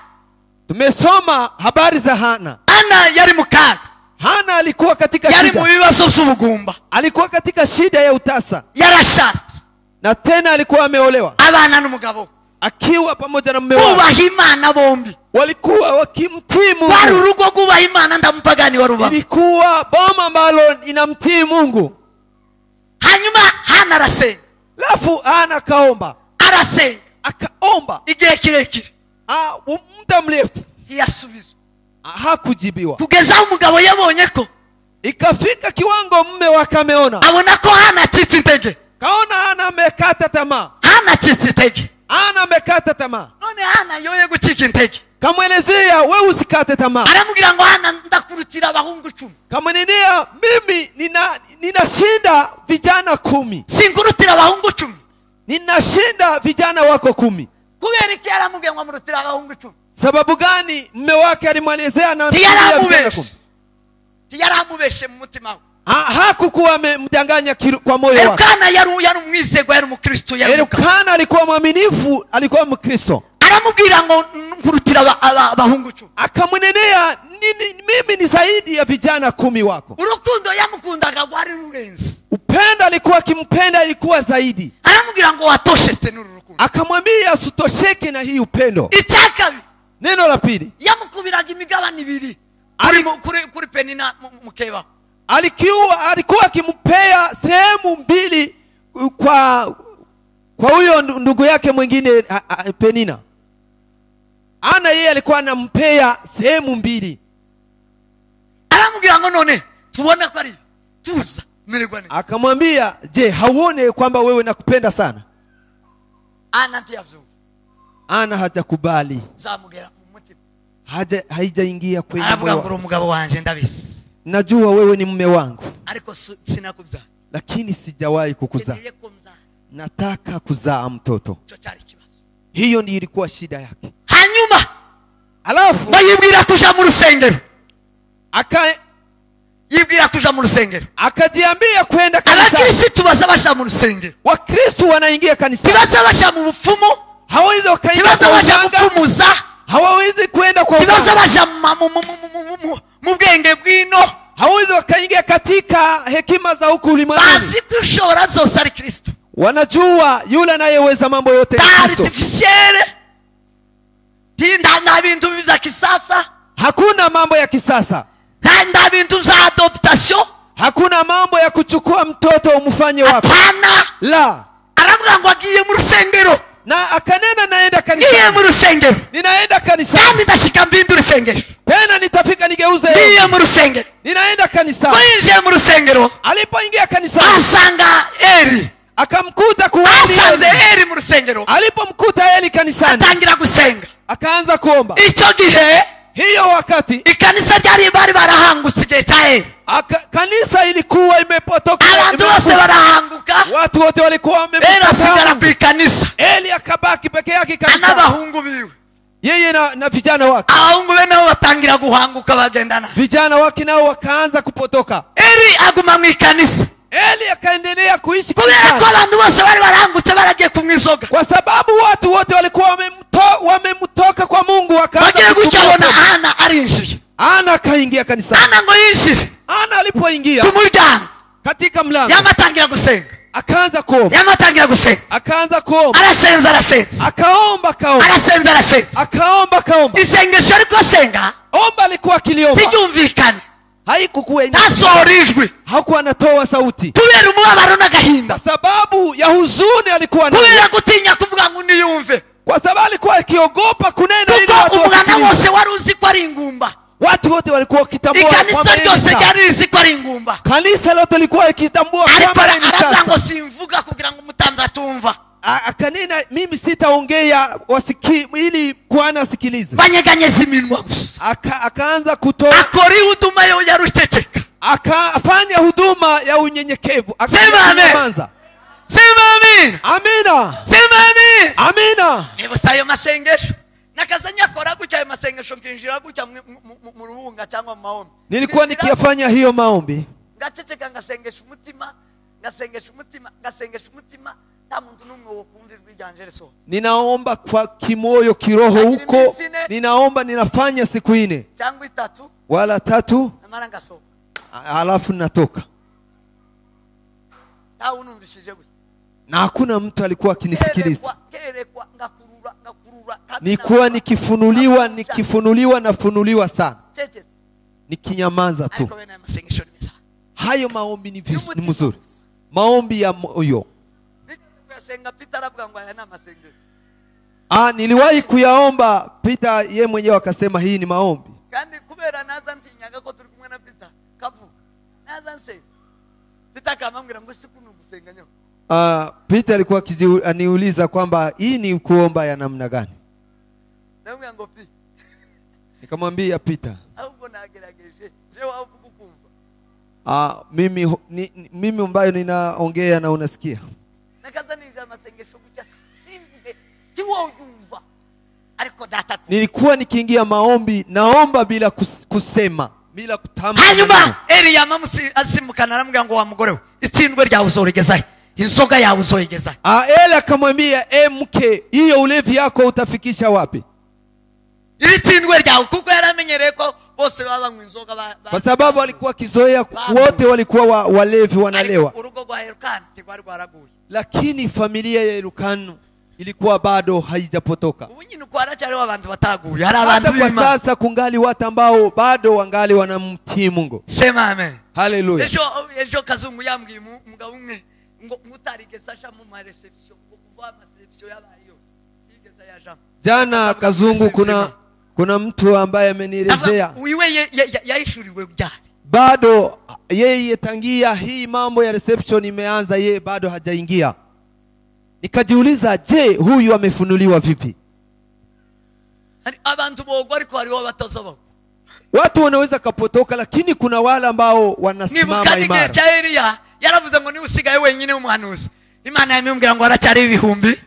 Tumesoma habari za Hana. Hana yari mukaga. Hana alikuwa katika shida. Yari mu bibazo by'ubugumba. Alikuwa katika shida ya utasa. Yarashatse. Na tena alikuwa ameolewa. Abana n'umugabo. Akiwa pamoja na mume wake. Ubaha Imana bombi. Walikuwa wakimtii Mungu. Wari urugo rwubaha Imana ndamupagani waruba. Ilikuwa boma ambalo inamtii Mungu. Hanyuma Hana arasenga. Lafu Hana kaomba. Arasenga. Akaomba. Igihe kirekire. Muda mrefu. Yasubizwa. Hakujibiwa. Kugeza umugabo yabonye ko. Ikafika kiwango mume wake ameona. Abona ko Hana acitse intege. Kaona Hana amekata tamaa. Hana acitse intege. Hana amekata tamaa. None Hana yoye gucika intege. Kamwelezea wewe usikate tamaa. Aramubwira ngo Hana ndakurutira abahungu 10. Kamwenenea mimi ninashinda vijana 10. Singurutira abahungu 10. Ninashinda vijana wako 10. Kubera iki aramubwira ngo amurutira abahungu 10? Sababu gani? Mume wake alimwelezea na Tiyaramubeshe mu mutima we. Hakukuwa amemdanganya kwa moyo wake. Elkana yari umwizego, yari umukristo, yari Elkana alikuwa mwaminifu, alikuwa mkristo. Aramubwira ngo nkurutira abahungu 10. Akamwenenea mimi ni zaidi ya vijana 10 wako. Urukundo yamukundaga gwari rurenze. Upendo alikuwa akimpenda ilikuwa zaidi. Aramubwira ngo watoshetse n'urukundo. Akamwambia usitosheke na hii upendo. Icyakabi. Neno la pili. Yamukubiraga imigabane 2. Kuri Penina mukeba. Alikuwa akimpea sehemu 2 kwa huyo ndugu yake mwingine Penina. Hana yeye alikuwa anampea sehemu 2. Aramubwira ngo none tubona ko ari tuza mererwa neza. Akamwambia, je, hauone kwamba wewe nakupenda sana? ana ntiyavyumva Ana hajakubali, zamugera mu mutima haijaingia kwenye aravuga moyo ngo wake. umugabo wanje ndabizi Najua wewe ni mume wangu, ariko sinakubza lakini sijawahi kukuzaa. ngiye ko mza Nataka kuzaa mtoto. cyo cyari kibazo. Hiyo ndiyo ilikuwa shida yake. Hanyuma Alafu bayibwira kuja mu rusengero, aka yibwira kuja mu rusengero. akajiambia kwenda kanisani. Abakristo baza basha mu rusengero, Wakristo wanaingia kanisani, tibaza basha mu bufumu, hawawezi wakaingia tibaza kwa basha uganga, gupfumuza, hawawezi kwenda kwa tibaza uganga, basha mu bwenge bwino. hawawezi wakaingia katika hekima za huku ulimwenguni. Bazi kushora byose ari Kristo. Wanajua yule anayeweza mambo yote ni Kristo. Artificiel tinda na bintu bya kisasa, Hakuna mambo ya kisasa, nda bintu za adoptation, hakuna mambo ya kuchukua mtoto umfanye wako. hapana. La, Aravuga ngo agiye mu rusengero, na akanena naenda ngiye kanisani, mu rusengero ninaenda kanisani, kandi ndashika mbindu rusengero, tena nitafika nigeuze, ngiye mu rusengero. ninaenda kanisani. Yinjiye mu rusengero Alipoingia kanisani asanga Eri, akamkuta kuhani asanze Eli. Eri mu rusengero, Alipomkuta Eli kanisani atangira gusenga. akaanza kuomba. Icyo gihe Hiyo wakati ikanisa ryari bari barahangutse igihe cya Eri, kanisa ilikuwa imepotoka, abantu bose barahanguka, watu wote walikuwa Eri asigara wamemkataa. ku ikanisa Eli akabaki peke yake kanisani, n'abahungu biwe. yeye na vijana wake. Abahungu be nabo batangira guhanguka bagendana. Vijana wake nao wakaanza kupotoka. Eri aguma mu ikanisa Eli akaendelea kuishi kubera ko kanisani, abantu bose bari barahangutse baragiye kunywa inzoga. kwa sababu watu wote walikuwa wamemtoka kwa Mungu, wakaanza Bagiye kutumia gucabona pombe. Ana arinjiye. Ana akaingia kanisani. Ana ngo yinjire Ana alipoingia ku muryango katika mlango yamatangira gusenga, akaanza kuomba, yamatangira gusenga, akaanza kuomba, arasenza akaomba, akaomba. isengesho ariko asenga Omba alikuwa akiliomba, ntiryumvikane, haikukuwa ntasohora ijwi hakuwa anatoa sauti, kubera umubabaro n'agahinda, kwa sababu ya huzuni alikuwa nayo, kubera gutinya kuvuga ngo niyumve, kwa sababu alikuwa akiogopa kunena ili kuko watu umwana wasikilize. wose wari uzi ko ari ingumba, Watu wote walikuwa wakitambua ikanisa kwamba yeye ryose ni ryari rizi ko ari ingumba, kanisa lote lilikuwa likitambua ariko kwamba yeye ni aravuga ngo sasa. simvuga kugira ngo umutamzi atumva. Akanena, mimi sitaongea ili kuana asikilize. Banyeganyeza iminwa gusa, Akaanza kutoa, akora ihuduma yo yaruceceka. akafanya huduma ya unyenyekevu, Sema amen. akaanza. Sema amin, Amina, sema amin. amina. Nibuta ayo masengesho nakazanya akora gutya ayo masengesho, nkinjira gutya mu rubunga cyangwa mu mahombe, Nilikuwa nikiyafanya hiyo maombi, ngaceceka ngasengesha umutima, ngasengesha umutima, nta muntu n'umwe wo kumva ijwi ryanje risohotse. ninaomba kwa kimoyo kiroho huko, ninaomba, ninafanya siku 4 cyangwa 3 wala 3, namara ngasohoka, halafu natoka, nta unumvishije gutya, na hakuna mtu alikuwa akinisikiliza. kerekwa ngakurura Nilikuwa nafunuliwa sana, cecetse, nikinyamaza tu. ariko bene ayo masengesho ni meza. Hayo maombi ni mzuri, maombi ya moyo. Senga Peter aravuga ngo aya ni amasengesho, Niliwahi kuyaomba. Peter ye mwenyewe akasema hii ni maombi, kandi kubera naza ntinyaga ko turi kumwe na Peter kavuga naza nsenga, Peter kamambwira ngo siku nugusenga nyo. Peter alikuwa aniuliza kwamba hii ni kuomba ya namna gani. Ndamubwira ngo pi, Nikamwambia Peter, ahubwo nagerageje je wawe kukumva, mimi ambayo ninaongea na unasikia. nakaza nije amasengesho gutya simvuge tiwo ujumva, ariko data. Nilikuwa nikiingia maombi naomba bila kusema, bila kutamka. Hanyuma Eli yamamusi asimukana aramubwira ngo wa mugore we, itsindwe ryawe uzoregezahe, inzoga yawe uzoyigezahe. Eli akamwambia, mke, hiyo ulevi yako utafikisha wapi? Itsindwe ryawe, kuko yaramenyereye ko bose baba mu inzoga, kwa sababu alikuwa kizoea, wote walikuwa walevi, wanalewa. Urugo rwa Elkana tigwari rwaraguye, lakini familia ya Elkana ilikuwa bado haijapotoka. ubu nyine uko haracyariho abantu bataguye, hari abantu kwa sasa kungali watu ambao bado wangali wanamtii Mungu. Sema amen, haleluya. Ejo Kazungu yambwiye umugabo umwe ngo utarigeze aja mu ma reception, ngo kuva ama reception yabayo yigeze yaja. Jana Kazungu kuna mtu ambaye amenielezea uiwe yaishuriwe byari, bado yeye tangia hii mambo ya reception imeanza, yeye bado hajaingia. Nikajiuliza, je, huyu amefunuliwa vipi? hari abantu bogwa ariko hariho batazoba. Watu wanaweza kapotoka, lakini kuna wale ambao wanasimama Nibuka igihe imara. cya Eliya yaravuze ngo ni usigaye wenyine umuhanuzi. Imana yamubwira ngo aracyari ibihumbi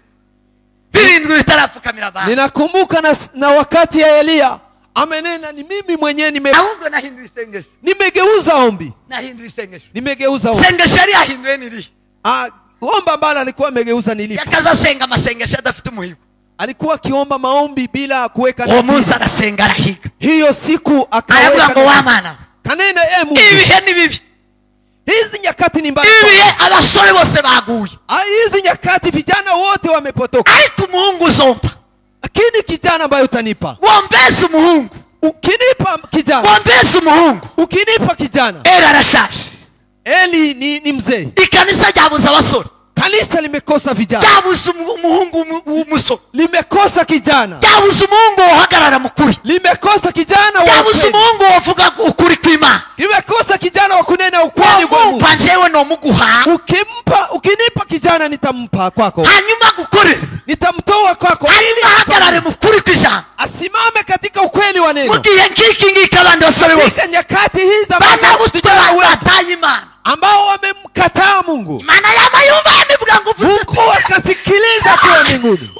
birindwi bitarapfukamira abantu. Ninakumbuka na wakati ya Eliya amenena, ni mimi mwenyewe Ahubwo nahinduye isengesho. nimegeuza ombi. Nahinduye isengesho. Nimegeuza ombi. Sengesho yari yahinduye niri. Omba ambalo alikuwa amegeuza nilipo. Yakaza senga amasengesho adafite umuhigo. Alikuwa akiomba maombi bila kuweka Uwo munsi arasenga arahiga. hiyo siku Aravuga ngo wamana. kanena Mungu. Ibihe ni bibi. Hizi nyakati ni mbaya. Ibihe abasore bose baguye. Hizi nyakati vijana wote wamepotoka. Ariko umuhungu uzompa. Lakini kijana ambaye utanipa. Wombeze umuhungu. Ukinipa kijana. Wombeze umuhungu. Ukinipa kijana. Eli arashaje. Eli ni mzee. Ikanisa ryabuze abasore. Kanisa limekosa vijana. Ryabuze umuhungu umusore. Limekosa kijana. Ryabuze umuhungu uhagarara mukuri. Limekosa kijana wa ryabuze umuhungu uvuga ukuri kw'Imana. Limekosa kijana wa kunena ukweli kwa Mungu. Panjewe no muguha. Ukinipa kijana nitampa kwako. Hanyuma gukore. Nitamtoa kwako ili ahagarare mukuri kw'Ijambo. Asimame katika ukweli wa neno. Mugihe ngiki abandi basore bose. Nyakati hizi ambao wamemkataa Mungu. Imana yamayumba yamivuga ngo uvuze. Mungu akasikiliza kwa mbinguni.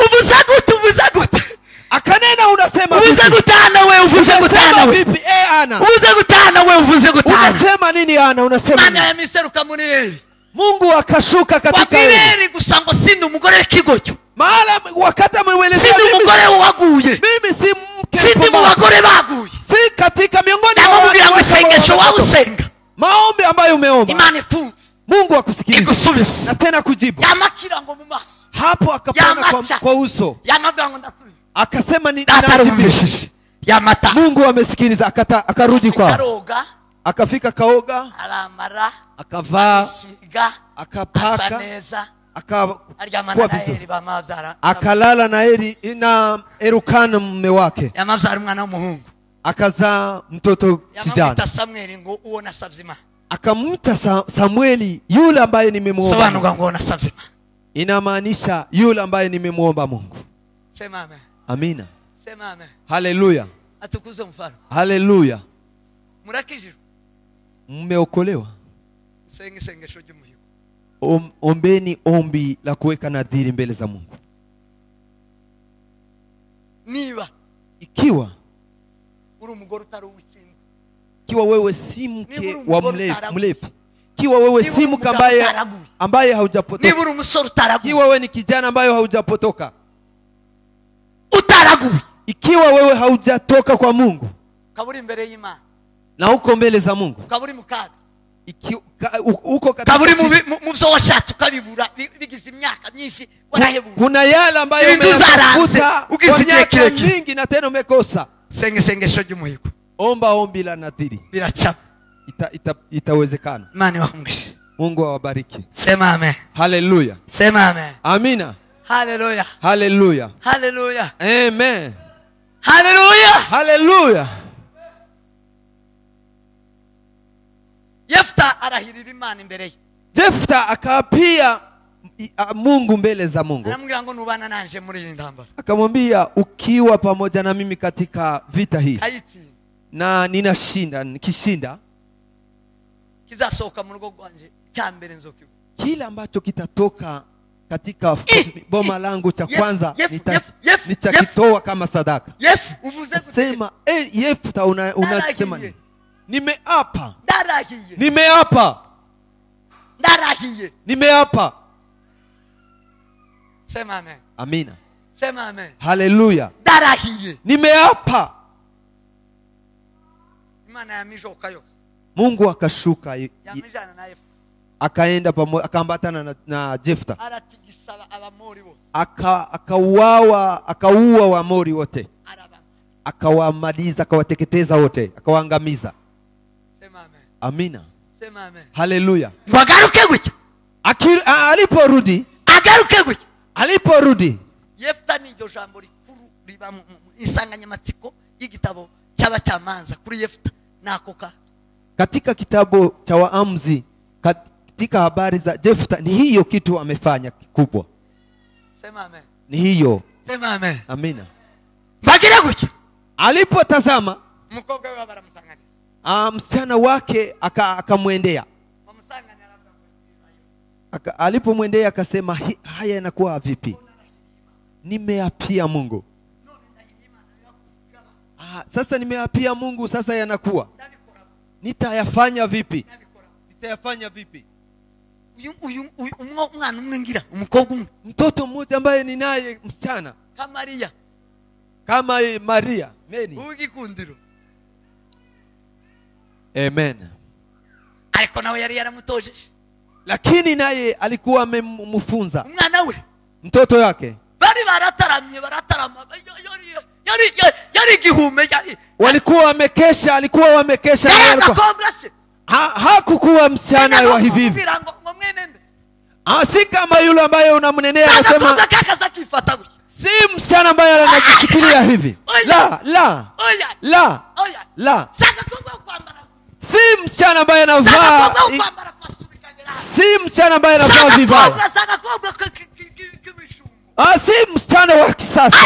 Uvuze gute. Akanena unasema uvuze gutana wewe uvuze gutana wewe. Vipi Ana? Uvuze gutana wewe uvuze gutana. Unasema nini Ana? Unasema Imana yamiseruka muri Eli. Mungu akashuka katika Eli gusango sindi umugore w'ikigoryo. Maala wakati amemwelezea sindi umugore waguye. Mimi si mke. Sindi mu bagore baguye. Si katika miongoni mwa watu wa isengesho wao usenga. Maombi ambayo umeomba. Imani kumva. Mungu akusikiliza. Igusubiza. Na tena kujibu. Yamakira ngo mu maso. Hapo akapona kwa uso. Yamavuga ngo ndakuye. Akasema ni natarumvishije. Yamata. Mungu amesikiliza akarudi kwa. Karoga. Akafika kaoga. Aramara. Akavaa. Siga. Akapaka. Asaneza. Akakuwa vizuri. Akalala na Eli na Elukana mume wake. Yamavyara umwana w'umuhungu. Akazaa mtoto kijana. Yamwita Samueli ngo uwo nasavye Imana. Akamwita Samueli yule ambaye nimemuomba. Sobanuka ngo nasavye Imana. Inamaanisha yule ambaye nimemuomba Mungu. Sema amen. Amina. Sema amen. Haleluya. Atukuze mfano. Haleluya. Murakijijwe. Mmeokolewa. Sengesho ry'umuhigo. Ombeni ombi la kuweka nadhiri mbele za Mungu. Niba ikiwa uri umugore utari uw'ikindi. Ikiwa wewe si mke wa mlepi. Ikiwa wewe si mke ambaye haujapotoka. Niba uri umusore utaraguye. Ikiwa wewe ni kijana ambaye haujapotoka. Utaraguye. Ikiwa wewe haujatoka kwa Mungu. Kaburi mbele y'Imana. Na uko mbele za Mungu. Kaburi mukaga. Uko katika kaburi mu byo washatse ukabibura bigize imyaka myinshi warahebura. Kuna yale ambayo umetafuta ukizigiye mingi na tena umekosa. Sengesho ry'umuhigo. Omba ombi la nadhiri. Birachapa. Itawezekana. Imani wahungishe. Mungu awabariki. Sema amen. Haleluya. Sema amen. Amina. Haleluya. Haleluya. Haleluya. Amen. Haleluya. Haleluya. Yefta arahirira Imana imbere ye. Jefta akaapia Mungu mbele za Mungu. Anamwambia ngo nubana nanje muri iyi ndambara. Akamwambia ukiwa pamoja na mimi katika vita hii. Haiti. Na nikishinda kizasohoka mu rugo rwanje cyambere nzokiwe. Kila ambacho kitatoka katika boma langu cha kwanza nitakitoa kama sadaka. Uvuze sema Yefta unasema nini? Nimeapa. Ndarahiye. Nimeapa. Ndarahiye. Nimeapa. Sema amen. Amina. Sema amen. Haleluya. Ndarahiye. Nimeapa. Imana yamijoka yo. Mungu akashuka. Yamijana na Yefta. Akaenda pamoja akaambatana na Jefta. Aratigisaba abamori bose. Akaua Waamori wote. Akawamaliza, akawateketeza wote, akawaangamiza. Sema amen. Amina. Sema amen. Haleluya. Wagaruke gutya. Aliporudi. Agaruke gutya. Aliporudi. Yefta ni ryo jambo rikuru riba mu insanganyamatsiko y'igitabo cy'abacamanza kuri Yefta nakoka. Katika kitabu cha Waamuzi, katika habari za Jefta, ni hiyo kitu amefanya kikubwa. Sema amen. ni hiyo. Sema amen. Amina. Bagire gutyo. Alipotazama Umukobwa we baramusanganya. msichana wake akamwendea. Bamusanganya labda. Alipomwendea akasema, haya yanakuwa vipi? Nimeapia Mungu. Sasa nimeapia Mungu, sasa yanakuwa. Nitayafanya vipi? Nitayafanya vipi? Umwana umwe ngira umukobwa umwe. Mtoto mmoja ambaye ninaye msichana kama Maria Meni. Ugikundiro. Amen. Ariko nawe yari yaramutojeje. Lakini naye alikuwa amemfunza umwana we, mtoto yake. Bari barataramye yari gihume. Walikuwa wamekesha, alikuwa wamekesha. Hakukuwa msichana wa hivi hivi. Si kama yule ambaye unamnenea anasema si msichana ambaye anajishikilia hivi. La. Si msichana ambaye anavaa. Si msichana ambaye anavaa vibaya. Si msichana wa kisasa.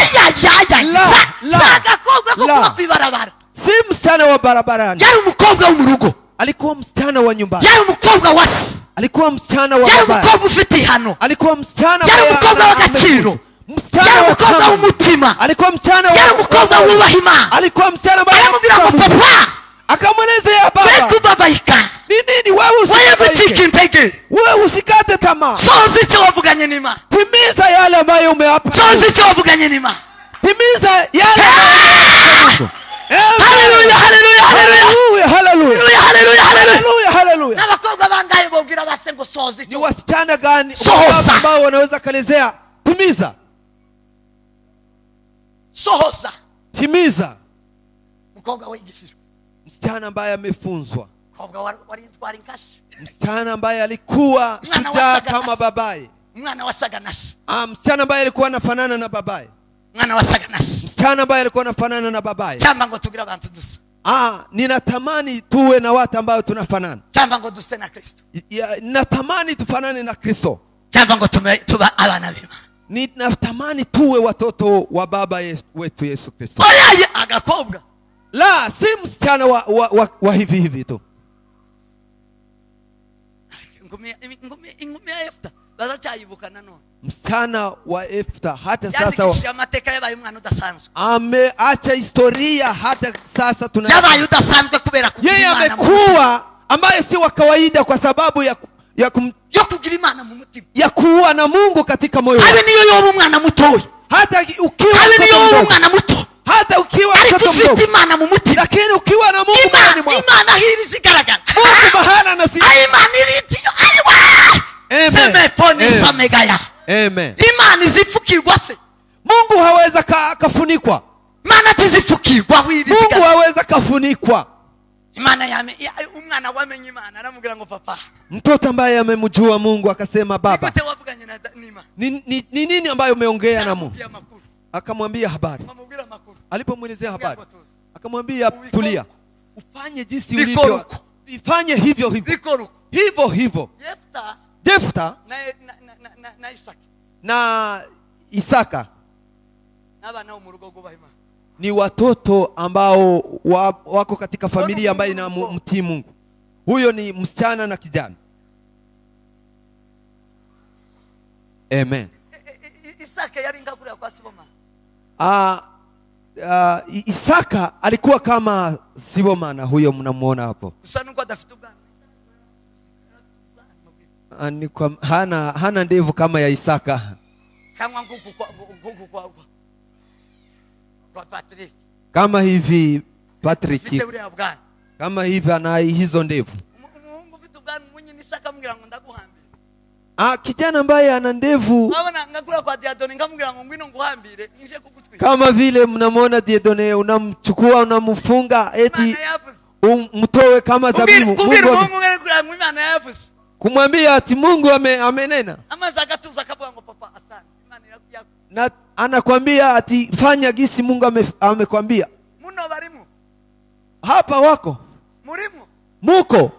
Si msichana wa barabarani. Yari umukobwa w'umurugo. Alikuwa msichana wa nyumbani. Yari umukobwa wasi. Alikuwa msichana wa baba. Yari umukobwa ufite ihano. Alikuwa msichana yari umukobwa w'agaciro. Yari umukobwa w'umutima. Alikuwa msichana wa yari umukobwa wubaha Imana. Alikuwa msichana ambaye aramubwira ngo papa, akamwelezea baba, wewe kubabaika. Ni nini wewe usikate? Wewe usikate tamaa. Sozi icyo wavuganye n'Imana. Timiza yale ambayo umeapa. Sozi icyo wavuganye n'Imana. Timiza yale. Hallelujah, hallelujah, hallelujah, hallelujah, hallelujah, hallelujah, hallelujah. N'abakobwa bangaye bobwira basengo sozi icyo. Ni wasichana gani ambao wanaweza kalezea timiza? Sohoza. Timiza. Mkobwa wigishijwe. Msichana ambaye amefunzwa. Mkobwa wari nkasi. Msichana ambaye alikuwa shujaa kama babaye. Mwana wasaga nasi. Msichana ambaye alikuwa anafanana na babaye. Mwana wasaga nasi. Msichana ambaye alikuwa anafanana na babaye. Chamba ngo tugira abantu dusa. Ninatamani tuwe na watu ambao tunafanana. Chamba ngo duse na Kristo. Ninatamani tufanane na Kristo. Chamba ngo tuba abana b'Imana. Ninatamani tuwe watoto wa baba wetu Yesu Kristo. Oya agakobwa. La, si msichana wa hivi hivi tu. Ngumi ya Efta bazachayibuka nanone. Msichana wa Efta hata sasa amateka yabaye umwana udasanzwe. Ameacha historia hata sasa yabaye udasanzwe kubera kugira Imana. Yeye amekuwa ambaye si wa kawaida kwa sababu ya kugira Imana mu mutima. Ya kuwa na Mungu katika moyo wake. Habe niyo yoba umwana mutoyi. Hata ukiwa umwana muto. Hata ukiwa mtoto mdogo. Imana mu mutima. Lakini ukiwa na Mungu ndani mwako. Imana hili zigaragara. Mungu mahana na si. Imana iriti. Seme poni samegaya. Amen. Imana izifukirwa se. Mungu haweza kafunikwa. Imana tizifukirwa hili zigaragara. Mungu haweza kafunikwa. Imana umwana wamenye Imana aramubwira ngo papa. Mtoto ambaye amemjua Mungu akasema baba. Ni nini ambayo umeongea na Mungu? Akamwambia habari. Alipomwelezea habari akamwambia tulia. Ufanye jinsi ulivyo. Ifanye hivyo hivyo. Hivyo hivyo. Jefta na Isaka ni watoto ambao wako katika familia ambayo inamtii Mungu. Huyo ni msichana na kijana. Amen. Isaka yari ngakura kwa Siboma. Isaka alikuwa kama Sibomana huyo mnamuona hapo. Usanuko adafitu gani? Ni hana ndevu kama ya Isaka. Cyangwa nguku kwa Patrick. Kama hivi Patrick. Kama hivi ana hizo ndevu. Mungu vitu gani mwenye Isaka mbwira ngo ndaguhambira. Kijana ambaye ana ndevu. Baba ngakura kwa Diadoni ngamubwira ngo ngwino nguhambire nje kugutwika. Kama vile mnamuona Diadoni unamchukua unamfunga eti mtoe kama dhabihu. Kumwambia ati Mungu amenena. Na anakuambia ati fanya gisi Mungu amekwambia. Hapa wako. Muko.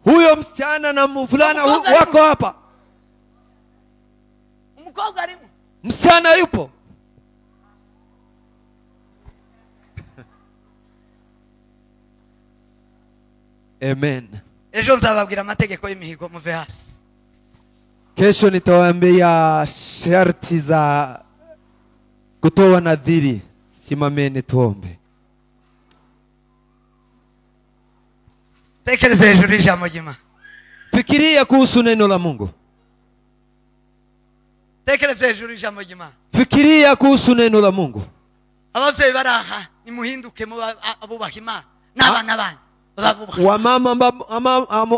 huyo msichana na mvulana Umukobwa wako hapa. umukobwa arimo. Msichana yupo. Amen. Ejo nzababwira amategeko y'imihigo muve hasi. Kesho nitawaambia sharti za kutoa nadhiri. Simameni tuombe. Tekereza hejuru y'ijambo ry'Imana. Fikiria kuhusu neno la Mungu. Tekereza hejuru y'ijambo ry'Imana. Fikiria kuhusu neno la Mungu. Abavyeyi baraha nimuhinduke mu abubaha Imana n'abana banyu babubaha. Wamama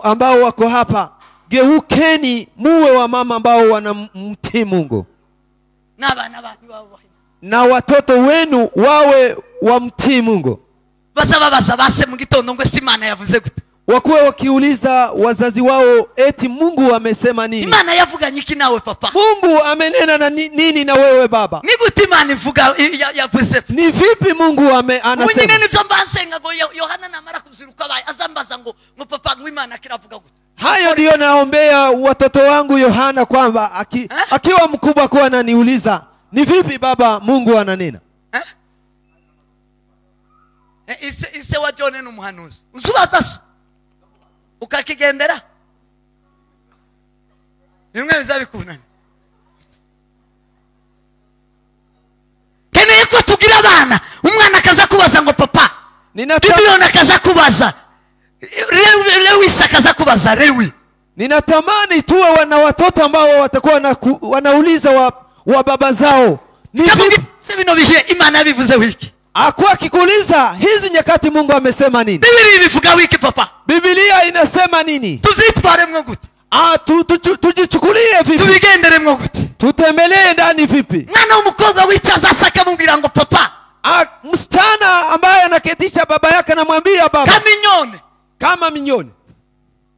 ambao wako hapa, geukeni muwe wamama ambao wanamtii Mungu. N'abana banyu babubaha. Na watoto wenu wawe wamtii Mungu. Basababaza base mu gitondo ngo Imana yavuze gute? Wakuwe wakiuliza wazazi wao eti Mungu amesema nini? Imana yavuganye iki nawe papa? Mungu amenena na nini na wewe baba? Ni gute Imana ivuga yavuze? Ni vipi Mungu anasema? Unyine nivyo mbansenga ngo Yohana namara kuziruka baye azambaza ngo papa ngo Imana kiravuga gute? Hayo ndio naombea watoto wangu Yohana kwamba akiwa mkubwa kwa ananiuliza, ni vipi baba Mungu ananena? Ise wa John n'umuhanuzi. Usubaza so. Ukakigendera. Bimwe bizabikunana. Keneye ko tugira abana, umwana akaza kubaza ngo papa. Ninatamani akaza kubaza. Lewi akaza kubaza Lewi. Ninatamani tuwe wana watoto ambao watakuwa wanauliza wa baba zao. Ni vipi bino bihe Imana yabivuze wiki? Akuwa kikuuliza hizi nyakati Mungu amesema nini? Biblia ibivuga wiki papa. Biblia inasema nini? Tuzitwaremwe gute? Tujichukulie vipi? Tubigenderemwe gute? Tutembelee ndani vipi? Mwana w'umukobwa wicaza asaka mubwira ngo papa. Msichana ambaye anaketisha baba yake anamwambia baba. Kama minyone.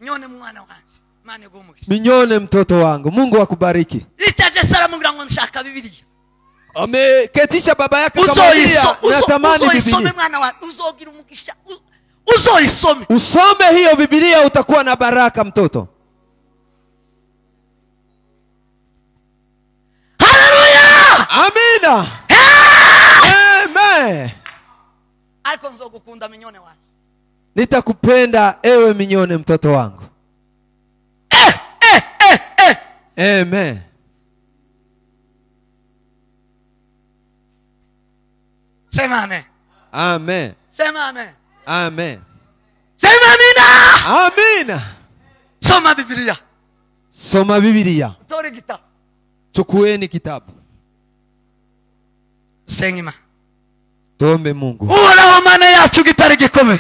Minyone mwana wangu. Mane gumugisha. Minyone mtoto wangu. Mungu akubariki. Icaje sara mubwira ngo nshaka Biblia. Ameketisha baba yake akamwambia natamani Biblia. Usome mwana wangu, uzogira umugisha. Uzoisome. Usome hiyo Biblia utakuwa na baraka mtoto. Haleluya! Amina. Amen. Ariko nzogukunda minyone wangu. Nitakupenda ewe minyone mtoto wangu. Amen. Sema amen. Amen. Sema amen. Amen. Sema amina. Amina. Soma Biblia. Soma Biblia. Tore kitabu. Chukueni kitabu. Sengima. Tuombe Mungu. Uhoraho Mana yacu gitare gikomeye.